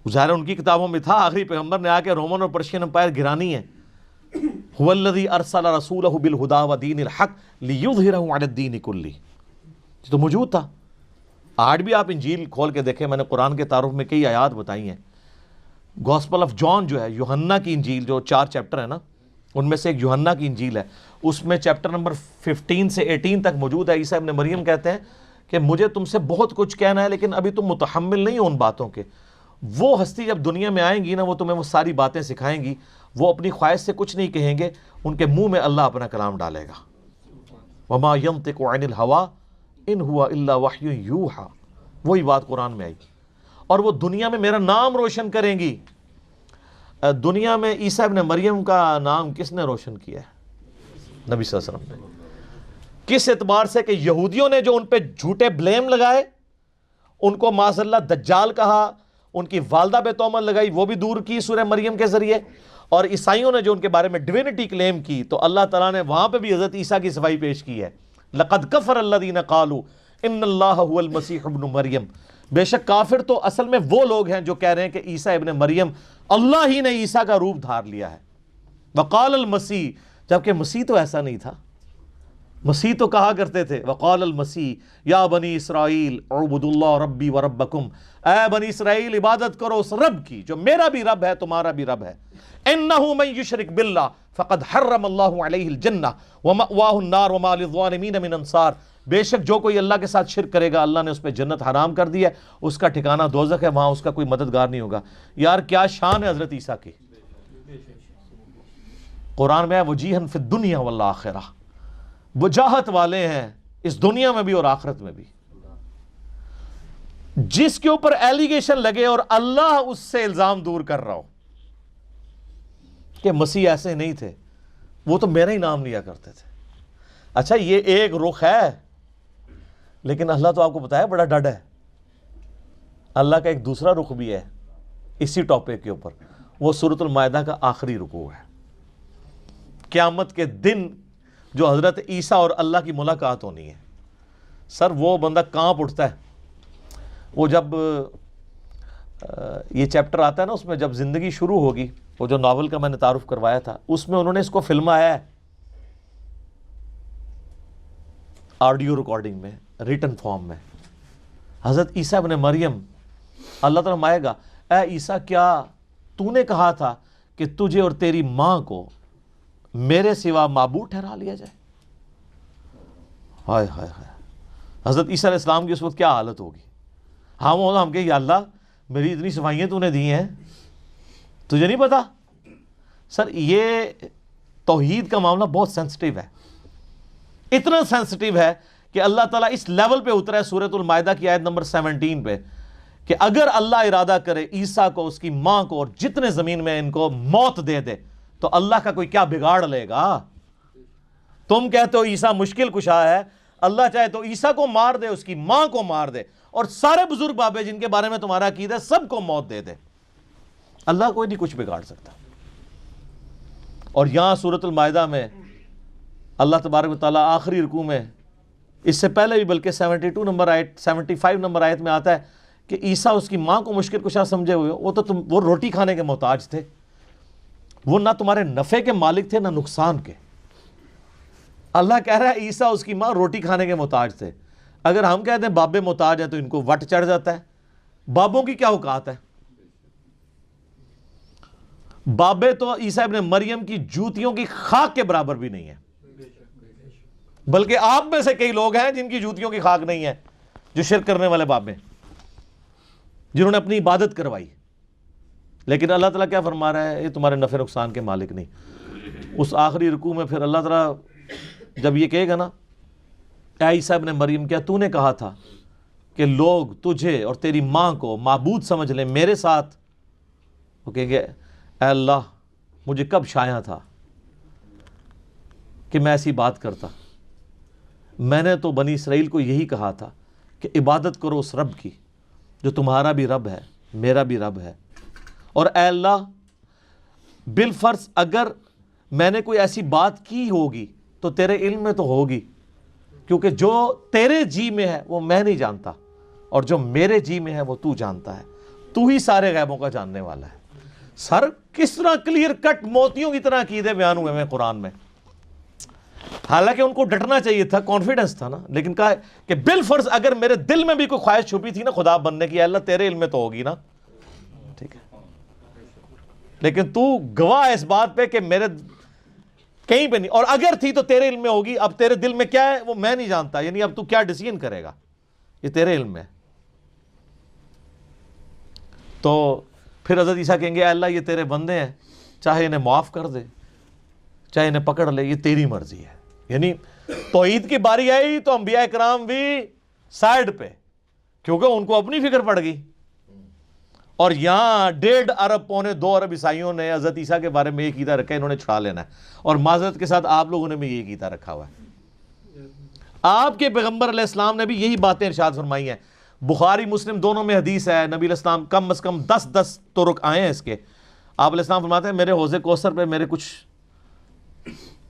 ظاہر ان کی کتابوں میں تھا آخری پیغمبر نے آ کے رومن اور پرشین امپائر گرانی ہے. هو الذی ارسل رسولہ بالہدی ودین الحق لیظہرہ علی الدین کلہ, تو موجود تھا. آج بھی آپ انجیل کھول کے دیکھیں, میں نے قرآن کے تعارف میں کئی آیات بتائی ہیں. گاسپل آف جان جو ہے, یوحنا کی انجیل جو 4 چیپٹر ہے نا, ان میں سے ایک یوحنا کی انجیل ہے, اس میں چیپٹر نمبر 15 سے 18 تک موجود ہے. عیسیٰ ابن مریم کہتے ہیں کہ مجھے تم سے بہت کچھ کہنا ہے لیکن ابھی تم متحمل نہیں ہو ان باتوں کے. وہ ہستی جب دنیا میں آئیں گی نا, وہ تمہیں وہ ساری باتیں سکھائیں گی. وہ اپنی خواہش سے کچھ نہیں کہیں گے, ان کے منہ میں اللہ اپنا کلام ڈالے گا. وما ينطق عن الهوى ان هو الا وحی یوحى, وہی بات قرآن میں آئی. اور وہ دنیا میں میرا نام روشن کریں گی. دنیا میں عیسیٰ ابن مریم کا نام کس نے روشن کیا ہے؟ نبی صلی اللہ علیہ وسلم نے. کس اعتبار سے؟ کہ یہودیوں نے جو ان پہ جھوٹے بلیم لگائے, ان کو معاذ اللہ دجال کہا, ان کی والدہ پہ تہمت لگائی, وہ بھی دور کی سورہ مریم کے ذریعے. اور عیسائیوں نے جو ان کے بارے میں ڈیوینٹی کلیم کی, تو اللہ تعالیٰ نے وہاں پہ بھی حضرت عیسیٰ کی صفائی پیش کی ہے. لقد کفر الذین قالوا ان اللہ هو المسیح ابن مریم, بے شک کافر تو اصل میں وہ لوگ ہیں جو کہہ رہے ہیں کہ عیسیٰ ابن مریم اللہ ہی نے عیسیٰ کا روپ دھار لیا ہے. وقال المسیح, جبکہ مسیح تو ایسا نہیں تھا. مسیح تو کہا کرتے تھے وقال المسیح یا بنی اسرائیل اعبدوا اللہ ربی و ربکم, اے بنی اسرائیل عبادت کرو اس رب کی جو میرا بھی رب ہے تمہارا بھی رب ہے. انہ من یشرک باللہ فقد حرم اللہ علیہ الجنہ ومأواہ النار وما للظالمین من انصار, بے شک جو کوئی اللہ کے ساتھ شرک کرے گا اللہ نے اس پہ جنت حرام کر دی ہے, اس کا ٹھکانہ دوزخ ہے, وہاں اس کا کوئی مددگار نہیں ہوگا. یار کیا شان ہے حضرت عیسیٰ کی. قرآن میں ہے وجیہن فی الدنیا والآخرہ، وجاہت والے ہیں اس دنیا میں بھی اور آخرت میں بھی. جس کے اوپر ایلیگیشن لگے اور اللہ اس سے الزام دور کر رہا ہو کہ مسیح ایسے نہیں تھے، وہ تو میرا ہی نام لیا کرتے تھے. اچھا یہ ایک رخ ہے، لیکن اللہ تو آپ کو بتایا بڑا ڈڈ ہے. اللہ کا ایک دوسرا رخ بھی ہے اسی ٹاپک کے اوپر، وہ سورۃ المائدہ کا آخری رکوع ہے. قیامت کے دن جو حضرت عیسیٰ اور اللہ کی ملاقات ہونی ہے، سر وہ بندہ کانپ اٹھتا ہے. وہ جب یہ چیپٹر آتا ہے نا، اس میں جب زندگی شروع ہوگی، وہ جو ناول کا میں نے تعارف کروایا تھا، اس میں انہوں نے اس کو فلمایا ہے آڈیو ریکارڈنگ میں، ریٹن فارم میں. حضرت عیسیٰ ابن مریم، اللہ تعالیٰ فرمائے گا اے عیسیٰ کیا تو نے کہا تھا کہ تجھے اور تیری ماں کو میرے سوا معبود ٹھہرا لیا جائے؟ ہائے ہائے ہائے. حضرت عیسیٰ علیہ السلام کی اس وقت کیا حالت ہوگی؟ ہم کہ یا اللہ میری اتنی صفائیاں تو نے دی ہیں، تجھے نہیں پتا؟ سر یہ توحید کا معاملہ بہت سینسٹیو ہے، اتنا سینسٹیو ہے کہ اللہ تعالیٰ اس لیول پہ اترا ہے سورۃ المائدہ کی آیت نمبر 17 پہ کہ اگر اللہ ارادہ کرے عیسیٰ کو، اس کی ماں کو اور جتنے زمین میں ان کو موت دے دے تو اللہ کا کوئی کیا بگاڑ لے گا؟ تم کہتے ہو عیسیٰ مشکل کشا ہے، اللہ چاہے تو عیسیٰ کو مار دے، اس کی ماں کو مار دے، اور سارے بزرگ بابے جن کے بارے میں تمہارا عقیدہ ہے سب کو موت دے دے، اللہ کوئی نہیں کچھ بگاڑ سکتا. اور یہاں سورۃ المائدہ میں اللہ تبارک و تعالیٰ آخری رکوع میں، اس سے پہلے بھی بلکہ 72 نمبر آیت 75 نمبر آیت میں آتا ہے کہ عیسیٰ اس کی ماں کو مشکل کشا سمجھے ہوئے ہو، وہ روٹی کھانے کے محتاج تھے، وہ نہ تمہارے نفع کے مالک تھے نہ نقصان کے. اللہ کہہ رہا ہے عیسیٰ اس کی ماں روٹی کھانے کے محتاج تھے. اگر ہم کہتے ہیں بابے محتاج ہیں تو ان کو وٹ چڑھ جاتا ہے. بابوں کی کیا اوقات ہے؟ بابے تو عیسیٰ ابن مریم کی جوتیوں کی خاک کے برابر بھی نہیں ہے، بلکہ آپ میں سے کئی لوگ ہیں جن کی جوتیوں کی خاک نہیں ہے، جو شرک کرنے والے بابے، جنہوں نے اپنی عبادت کروائی. لیکن اللہ تعالیٰ کیا فرما رہا ہے؟ یہ تمہارے نفع نقصان کے مالک نہیں. اس آخری رکوع میں پھر اللہ تعالیٰ جب یہ کہے گا نا اے عیسیٰ ابن مریم کیا تو نے کہا تھا کہ لوگ تجھے اور تیری ماں کو معبود سمجھ لیں میرے ساتھ؟ وہ کہیں گے اے اللہ مجھے کب شایع تھا کہ میں ایسی بات کرتا، میں نے تو بنی اسرائیل کو یہی کہا تھا کہ عبادت کرو اس رب کی جو تمہارا بھی رب ہے میرا بھی رب ہے. اور اے اللہ بالفرض اگر میں نے کوئی ایسی بات کی ہوگی تو تیرے علم میں تو ہوگی، کیونکہ جو تیرے جی میں ہے وہ میں نہیں جانتا، اور جو میرے جی میں ہے وہ تو جانتا ہے، تو ہی سارے غیبوں کا جاننے والا ہے. سر کس طرح کلیئر کٹ موتیوں کی طرح عقیدے بیان ہوئے ہیں قرآن میں. حالانکہ ان کو ڈٹنا چاہیے تھا، کانفیڈنس تھا نا، لیکن کہا کہ بالفرض اگر میرے دل میں بھی کوئی خواہش چھپی تھی نا خدا بننے کی، اللہ تیرے علم میں تو ہوگی نا، ٹھیک ہے، لیکن تو گواہ اس بات پہ کہ میرے کہیں پہ نہیں، اور اگر تھی تو تیرے علم میں ہوگی. اب تیرے دل میں کیا ہے وہ میں نہیں جانتا، یعنی اب تو کیا ڈیسیژن کرے گا یہ تیرے علم میں. تو پھر حضرت عیسیٰ کہیں گے اے اللہ یہ تیرے بندے ہیں، چاہے انہیں معاف کر دے چاہے انہیں پکڑ لے، یہ تیری مرضی ہے. یعنی توحید کی باری آئی تو انبیاء کرام بھی سائڈ پہ، کیونکہ ان کو اپنی فکر پڑ گئی. اور یہاں 1.5 ارب پونے 2 ارب عیسائیوں نے حضرت عیسیٰ کے بارے میں یہ عقیدہ رکھا ہے انہوں نے چھڑا لینا ہے، اور معذرت کے ساتھ آپ لوگوں نے بھی یہ عقیدہ رکھا ہوا ہے. آپ کے پیغمبر علیہ السلام نے بھی یہی باتیں ارشاد فرمائی ہیں. بخاری مسلم دونوں میں حدیث ہے، نبی علیہ السلام کم از کم 10 طرق آئے ہیں اس کے. آپ علیہ السلام فرماتے ہیں میرے حوض کوثر پہ میرے کچھ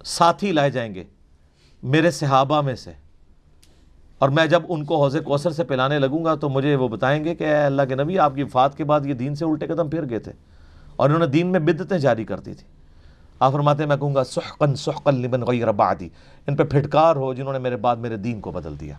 ساتھی لائے جائیں گے میرے صحابہ میں سے، اور میں جب ان کو حوض کوثر سے پلانے لگوں گا تو مجھے وہ بتائیں گے کہ اے اللہ کے نبی آپ کی وفات کے بعد یہ دین سے الٹے قدم پھر گئے تھے اور انہوں نے دین میں بدعتیں جاری کر دی تھی. آپ فرماتے ہیں میں کہوں گا سحقا سحقا لمن غیر بعدی، ان پہ پھٹکار ہو جنہوں نے میرے بعد میرے دین کو بدل دیا،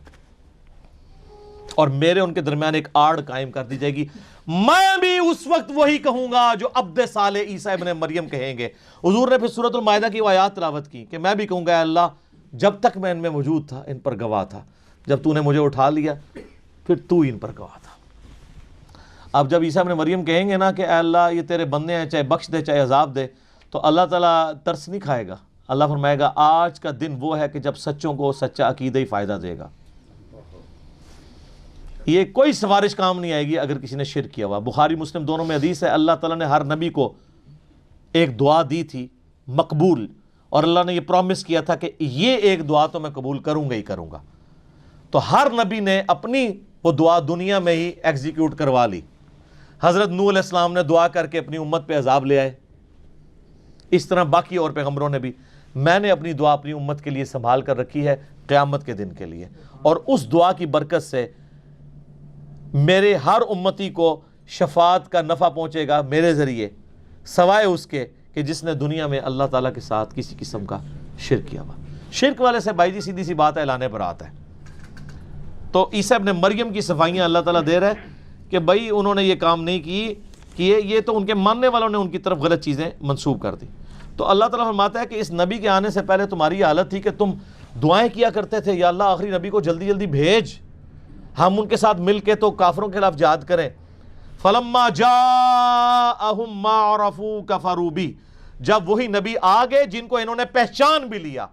اور میرے ان کے درمیان ایک آڑ قائم کر دی جائے گی. میں بھی اس وقت وہی کہوں گا جو عبد صالح عیسیٰ ابن مریم کہیں گے. حضور نے پھر سورۃ المائدہ کی وہ آیات تلاوت کی کہ میں بھی کہوں گا اے اللہ جب تک میں ان میں موجود تھا ان پر گواہ تھا، جب تو نے مجھے اٹھا لیا پھر تو ان پر گواہ تھا. اب جب عیسیٰ ابن مریم کہیں گے نا کہ اے اللہ یہ تیرے بندے ہیں چاہے بخش دے چاہے عذاب دے، تو اللہ تعالیٰ ترس نہیں کھائے گا؟ اللہ فرمائے گا آج کا دن وہ ہے کہ جب سچوں کو سچا عقیدہ ہی فائدہ دے گا. یہ کوئی سفارش کام نہیں آئے گی اگر کسی نے شرک کیا ہوا. بخاری مسلم دونوں میں حدیث ہے، اللہ تعالیٰ نے ہر نبی کو ایک دعا دی تھی مقبول، اور اللہ نے یہ پرومس کیا تھا کہ یہ ایک دعا تو میں قبول کروں گا ہی کروں گا. تو ہر نبی نے اپنی وہ دعا دنیا میں ہی ایگزیکیوٹ کروا لی. حضرت نوح علیہ السلام نے دعا کر کے اپنی امت پہ عذاب لے آئے. اس طرح باقی اور پیغمبروں نے بھی. میں نے اپنی دعا اپنی امت کے لیے سنبھال کر رکھی ہے قیامت کے دن کے لیے، اور اس دعا کی برکت سے میرے ہر امتی کو شفاعت کا نفع پہنچے گا میرے ذریعے، سوائے اس کے کہ جس نے دنیا میں اللہ تعالیٰ کے ساتھ کسی قسم کا شرک کیا ہوا. شرک والے سے بھائی جی سیدھی سی بات ہے، اعلان برات ہے. تو عیسیٰ ابن مریم کی صفائیاں اللہ تعالیٰ دے رہا ہے کہ بھائی انہوں نے یہ کام نہیں کیے، یہ تو ان کے ماننے والوں نے ان کی طرف غلط چیزیں منسوب کر دی. تو اللہ تعالیٰ فرماتا ہے کہ اس نبی کے آنے سے پہلے تمہاری حالت تھی کہ تم دعائیں کیا کرتے تھے، یا اللہ آخری نبی کو جلدی جلدی بھیج، ہم ان کے ساتھ مل کے تو کافروں کے خلاف جہاد کریں. فَلَمَّا جَاءَهُمْ مَا عَرَفُوا كَفَرُوا بِهِ، جب وہی نبی آ گئے جن کو انہوں نے پہچان بھی لیا.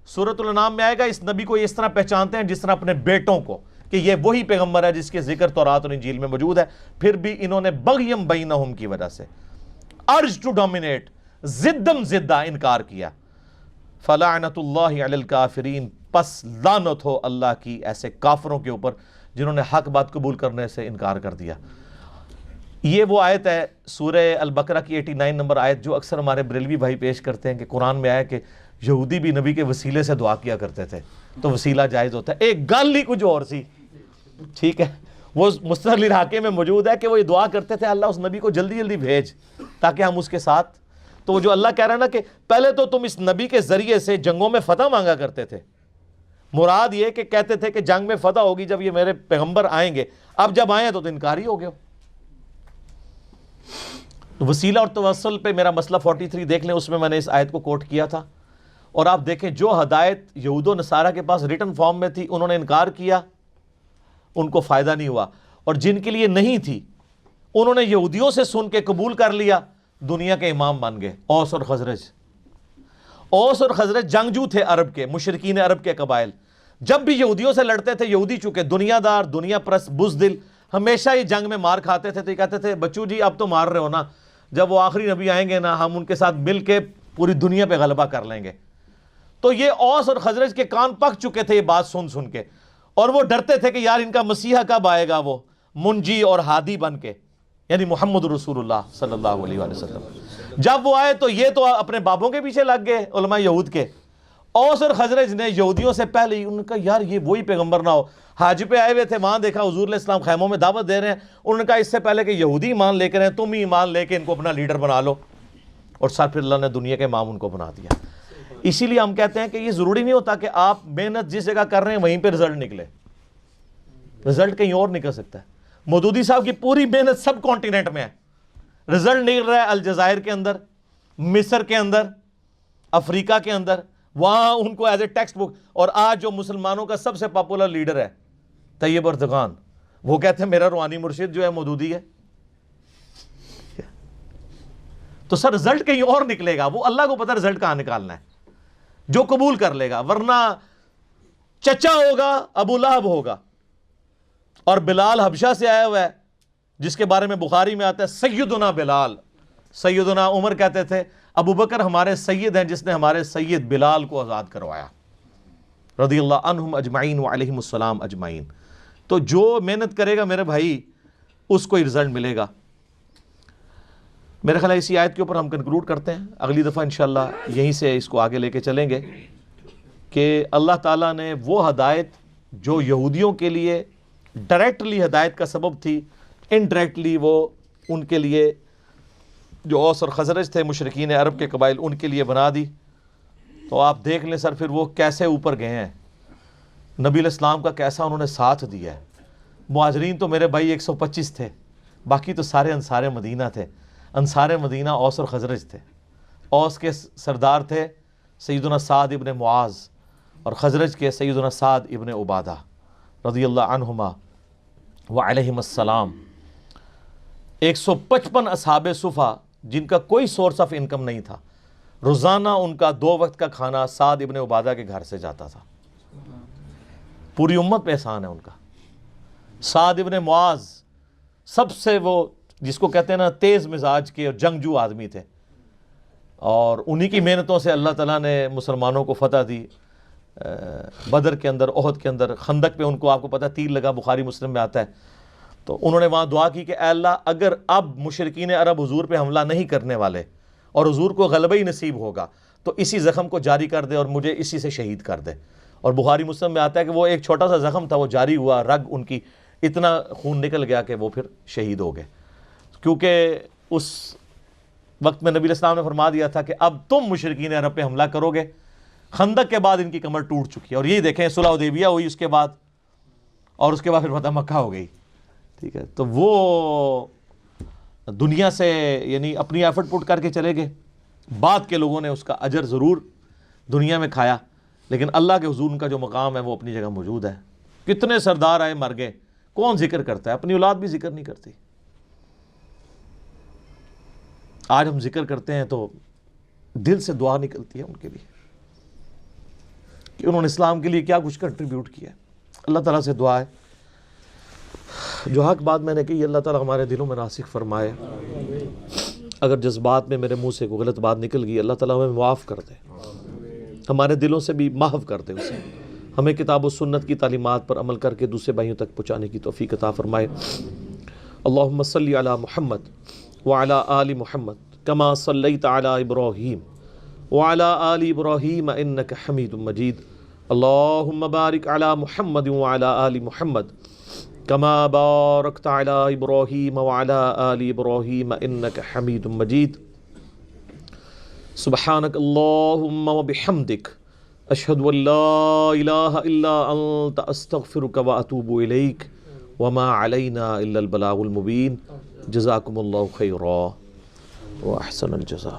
سورۃ الانعام میں آئے گا اس نبی کو اس طرح پہچانتے ہیں جس طرح اپنے بیٹوں کو، کہ یہ وہی پیغمبر ہے جس کے ذکر تورات اور انجیل میں موجود ہے. پھر بھی انہوں نے بغیم بینہم کی وجہ سے، ارج ٹو ڈومینیٹ، زدم زدہ انکار کیا. فلعنت اللہ علی الکافرین، پس لعنت ہو اللہ کی ایسے کافروں کے اوپر جنہوں نے حق بات قبول کرنے سے انکار کر دیا. یہ وہ آیت ہے سورہ البقرہ کی 89 نمبر آیت جو اکثر ہمارے بریلوی بھائی پیش کرتے ہیں کہ قرآن میں آیا کہ یہودی بھی نبی کے وسیلے سے دعا کیا کرتے تھے تو وسیلہ جائز ہوتا ہے. ایک گل ہی کچھ اور سی، ٹھیک ہے، وہ مستدل الحاکے میں موجود ہے کہ وہ یہ دعا کرتے تھے اللہ اس نبی کو جلدی جلدی بھیج تاکہ ہم اس کے ساتھ. تو جو اللہ کہہ رہا ہے نا کہ پہلے تو تم اس نبی کے ذریعے سے جنگوں میں فتح مانگا کرتے تھے، مراد یہ کہ کہتے تھے کہ جنگ میں فتح ہوگی جب یہ میرے پیغمبر آئیں گے، اب جب آئے تو انکاری ہو گئے. وسیلہ اور توسل پہ میرا مسئلہ 43 دیکھ لیں، اس میں نے اس آیت کو کوٹ کیا تھا. اور آپ دیکھیں جو ہدایت یہود و نصارہ کے پاس ریٹن فارم میں تھی انہوں نے انکار کیا، ان کو فائدہ نہیں ہوا. اور جن کے لیے نہیں تھی انہوں نے یہودیوں سے سن کے قبول کر لیا، دنیا کے امام بن گئے. اوس اور خزرج، اوس اور خزرج جنگجو تھے عرب کے، مشرکین عرب کے قبائل. جب بھی یہودیوں سے لڑتے تھے، یہودی چونکہ دنیا دار، دنیا پرست، بزدل، ہمیشہ یہ جنگ میں مار کھاتے تھے. تو یہ کہتے تھے بچو جی اب تو مار رہے ہو نا، جب وہ آخری نبی آئیں گے نا ہم ان کے ساتھ مل کے پوری دنیا پہ غلبہ کر لیں گے. تو یہ اوس اور خزرج کے کان پک چکے تھے یہ بات سن سن کے، اور وہ ڈرتے تھے کہ یار ان کا مسیحا کب آئے گا وہ منجی اور ہادی بن کے، یعنی محمد رسول اللہ صلی اللہ علیہ وآلہ وسلم. جب وہ آئے تو یہ تو اپنے بابوں کے پیچھے لگ گئے علماء یہود کے. اوس اور خزرج نے یہودیوں سے پہلے ہی انہوں نے کہا یار یہ وہی پیغمبر نہ ہو. حج پہ آئے ہوئے تھے، وہاں دیکھا حضور علیہ السلام خیموں میں دعوت دے رہے ہیں. انہوں نے کہا اس سے پہلے کہ یہودی ایمان لے کر ہیں تم ہی ایمان لے کے ان کو اپنا لیڈر بنا لو. اور سر پھر اللہ نے دنیا کے امام ان کو بنا دیا. اسی لیے ہم کہتے ہیں کہ یہ ضروری نہیں ہوتا کہ آپ محنت جس جگہ کر رہے ہیں وہیں پہ رزلٹ نکلے، رزلٹ کہیں اور نکل سکتا ہے. مودودی صاحب کی پوری محنت سب کانٹیننٹ میں ہے، رزلٹ نکل رہا ہے الجزائر کے اندر، مصر کے اندر، افریقہ کے اندر، وہاں ان کو ایز اے ٹیکسٹ بک. اور آج جو مسلمانوں کا سب سے پاپولر لیڈر ہے طیب اردگان، وہ کہتے ہیں میرا روحانی مرشد جو ہے مودودی ہے. تو سر رزلٹ کہیں اور نکلے گا، وہ اللہ کو پتہ رزلٹ کہاں نکالنا ہے، جو قبول کر لے گا. ورنہ چچا ہوگا ابو لہب ہوگا. اور بلال حبشہ سے آیا ہوا ہے جس کے بارے میں بخاری میں آتا ہے سیدنا بلال. سیدنا عمر کہتے تھے ابو بکر ہمارے سید ہیں جس نے ہمارے سید بلال کو آزاد کروایا، رضی اللہ عنہم اجمعین وعلیہم السلام اجمعین. تو جو محنت کرے گا میرے بھائی اس کو ہی رزلٹ ملے گا. میرے خیال ہے اسی آیت کے اوپر ہم کنکلوڈ کرتے ہیں. اگلی دفعہ انشاءاللہ یہیں سے اس کو آگے لے کے چلیں گے کہ اللہ تعالیٰ نے وہ ہدایت جو یہودیوں کے لیے ڈائریکٹلی ہدایت کا سبب تھی، انڈائریکٹلی وہ ان کے لیے جو اوس اور خزرج تھے مشرکین عرب کے قبائل ان کے لیے بنا دی. تو آپ دیکھ لیں سر پھر وہ کیسے اوپر گئے ہیں، نبی علیہ السلام کا کیسا انہوں نے ساتھ دیا ہے. مہاجرین تو میرے بھائی 125 تھے، باقی تو سارے انصار مدینہ تھے. انصار مدینہ اوس اور خزرج تھے. اوس کے سردار تھے سیدنا سعد ابن معاذ، اور خزرج کے سیدنا سعد ابن عبادہ رضی اللہ عنہما وعلیہم السلام. 155 اصحاب صفا جن کا کوئی سورس آف انکم نہیں تھا، روزانہ ان کا 2 وقت کا کھانا سعد ابن عبادہ کے گھر سے جاتا تھا. پوری امت پہ احسان ہے ان کا. سعد ابن معاذ سب سے وہ جس کو کہتے ہیں نا تیز مزاج کے اور جنگجو آدمی تھے, اور انہی کی محنتوں سے اللہ تعالیٰ نے مسلمانوں کو فتح دی. بدر کے اندر, احد کے اندر, خندق پہ ان کو آپ کو پتہ تیر لگا, بخاری مسلم میں آتا ہے. تو انہوں نے وہاں دعا کی کہ اے اللہ اگر اب مشرکین عرب حضور پہ حملہ نہیں کرنے والے اور حضور کو غلبہ ہی نصیب ہوگا تو اسی زخم کو جاری کر دے اور مجھے اسی سے شہید کر دے. اور بخاری مسلم میں آتا ہے کہ وہ ایک چھوٹا سا زخم تھا, وہ جاری ہوا, رگ ان کی اتنا خون نکل گیا کہ وہ پھر شہید ہو گئے. کیونکہ اس وقت میں نبی علیہ السلام نے فرما دیا تھا کہ اب تم مشرکین عرب پہ حملہ کرو گے. خندق کے بعد ان کی کمر ٹوٹ چکی ہے, اور یہی دیکھیں صلح حدیبیہ ہوئی اس کے بعد, اور اس کے بعد پھر فتح مکہ ہو گئی. ٹھیک ہے, تو وہ دنیا سے یعنی اپنی ایفرٹ پٹ کر کے چلے گئے. بعد کے لوگوں نے اس کا اجر ضرور دنیا میں کھایا, لیکن اللہ کے حضور ان کا جو مقام ہے وہ اپنی جگہ موجود ہے. کتنے سردار آئے مر گئے, کون ذکر کرتا ہے؟ اپنی اولاد بھی ذکر نہیں کرتی. آج ہم ذکر کرتے ہیں تو دل سے دعا نکلتی ہے ان کے لیے کہ انہوں نے اسلام کے لیے کیا کچھ کنٹریبیوٹ کیا ہے. اللہ تعالیٰ سے دعا ہے جو حق بات میں نے کہی اللہ تعالیٰ ہمارے دلوں میں راسخ فرمائے. اگر جذبات میں میرے منہ سے کوئی غلط بات نکل گئی اللہ تعالیٰ ہمیں معاف کر دے, ہمارے دلوں سے بھی محو کر دے اسے. ہمیں کتاب و سنت کی تعلیمات پر عمل کر کے دوسرے بھائیوں تک پہنچانے کی توفیق عطا فرمائے. اللہم صلی علی محمد وعلی آل محمد کما صلیت علی ابراہیم وعلی آل ابراہیم انک حمید مجید. اللہم بارک علی محمد وعلی آل محمد کما بارکت علی ابراہیم وعلی آل ابراہیم انک حمید مجید. سبحانک اللہم وبحمدک اشہد ان لا الہ الا انت استغفرک واتوب الیک وما علینا الا البلاغ المبین. جزاکم اللہ خیرا واحسن الجزاء.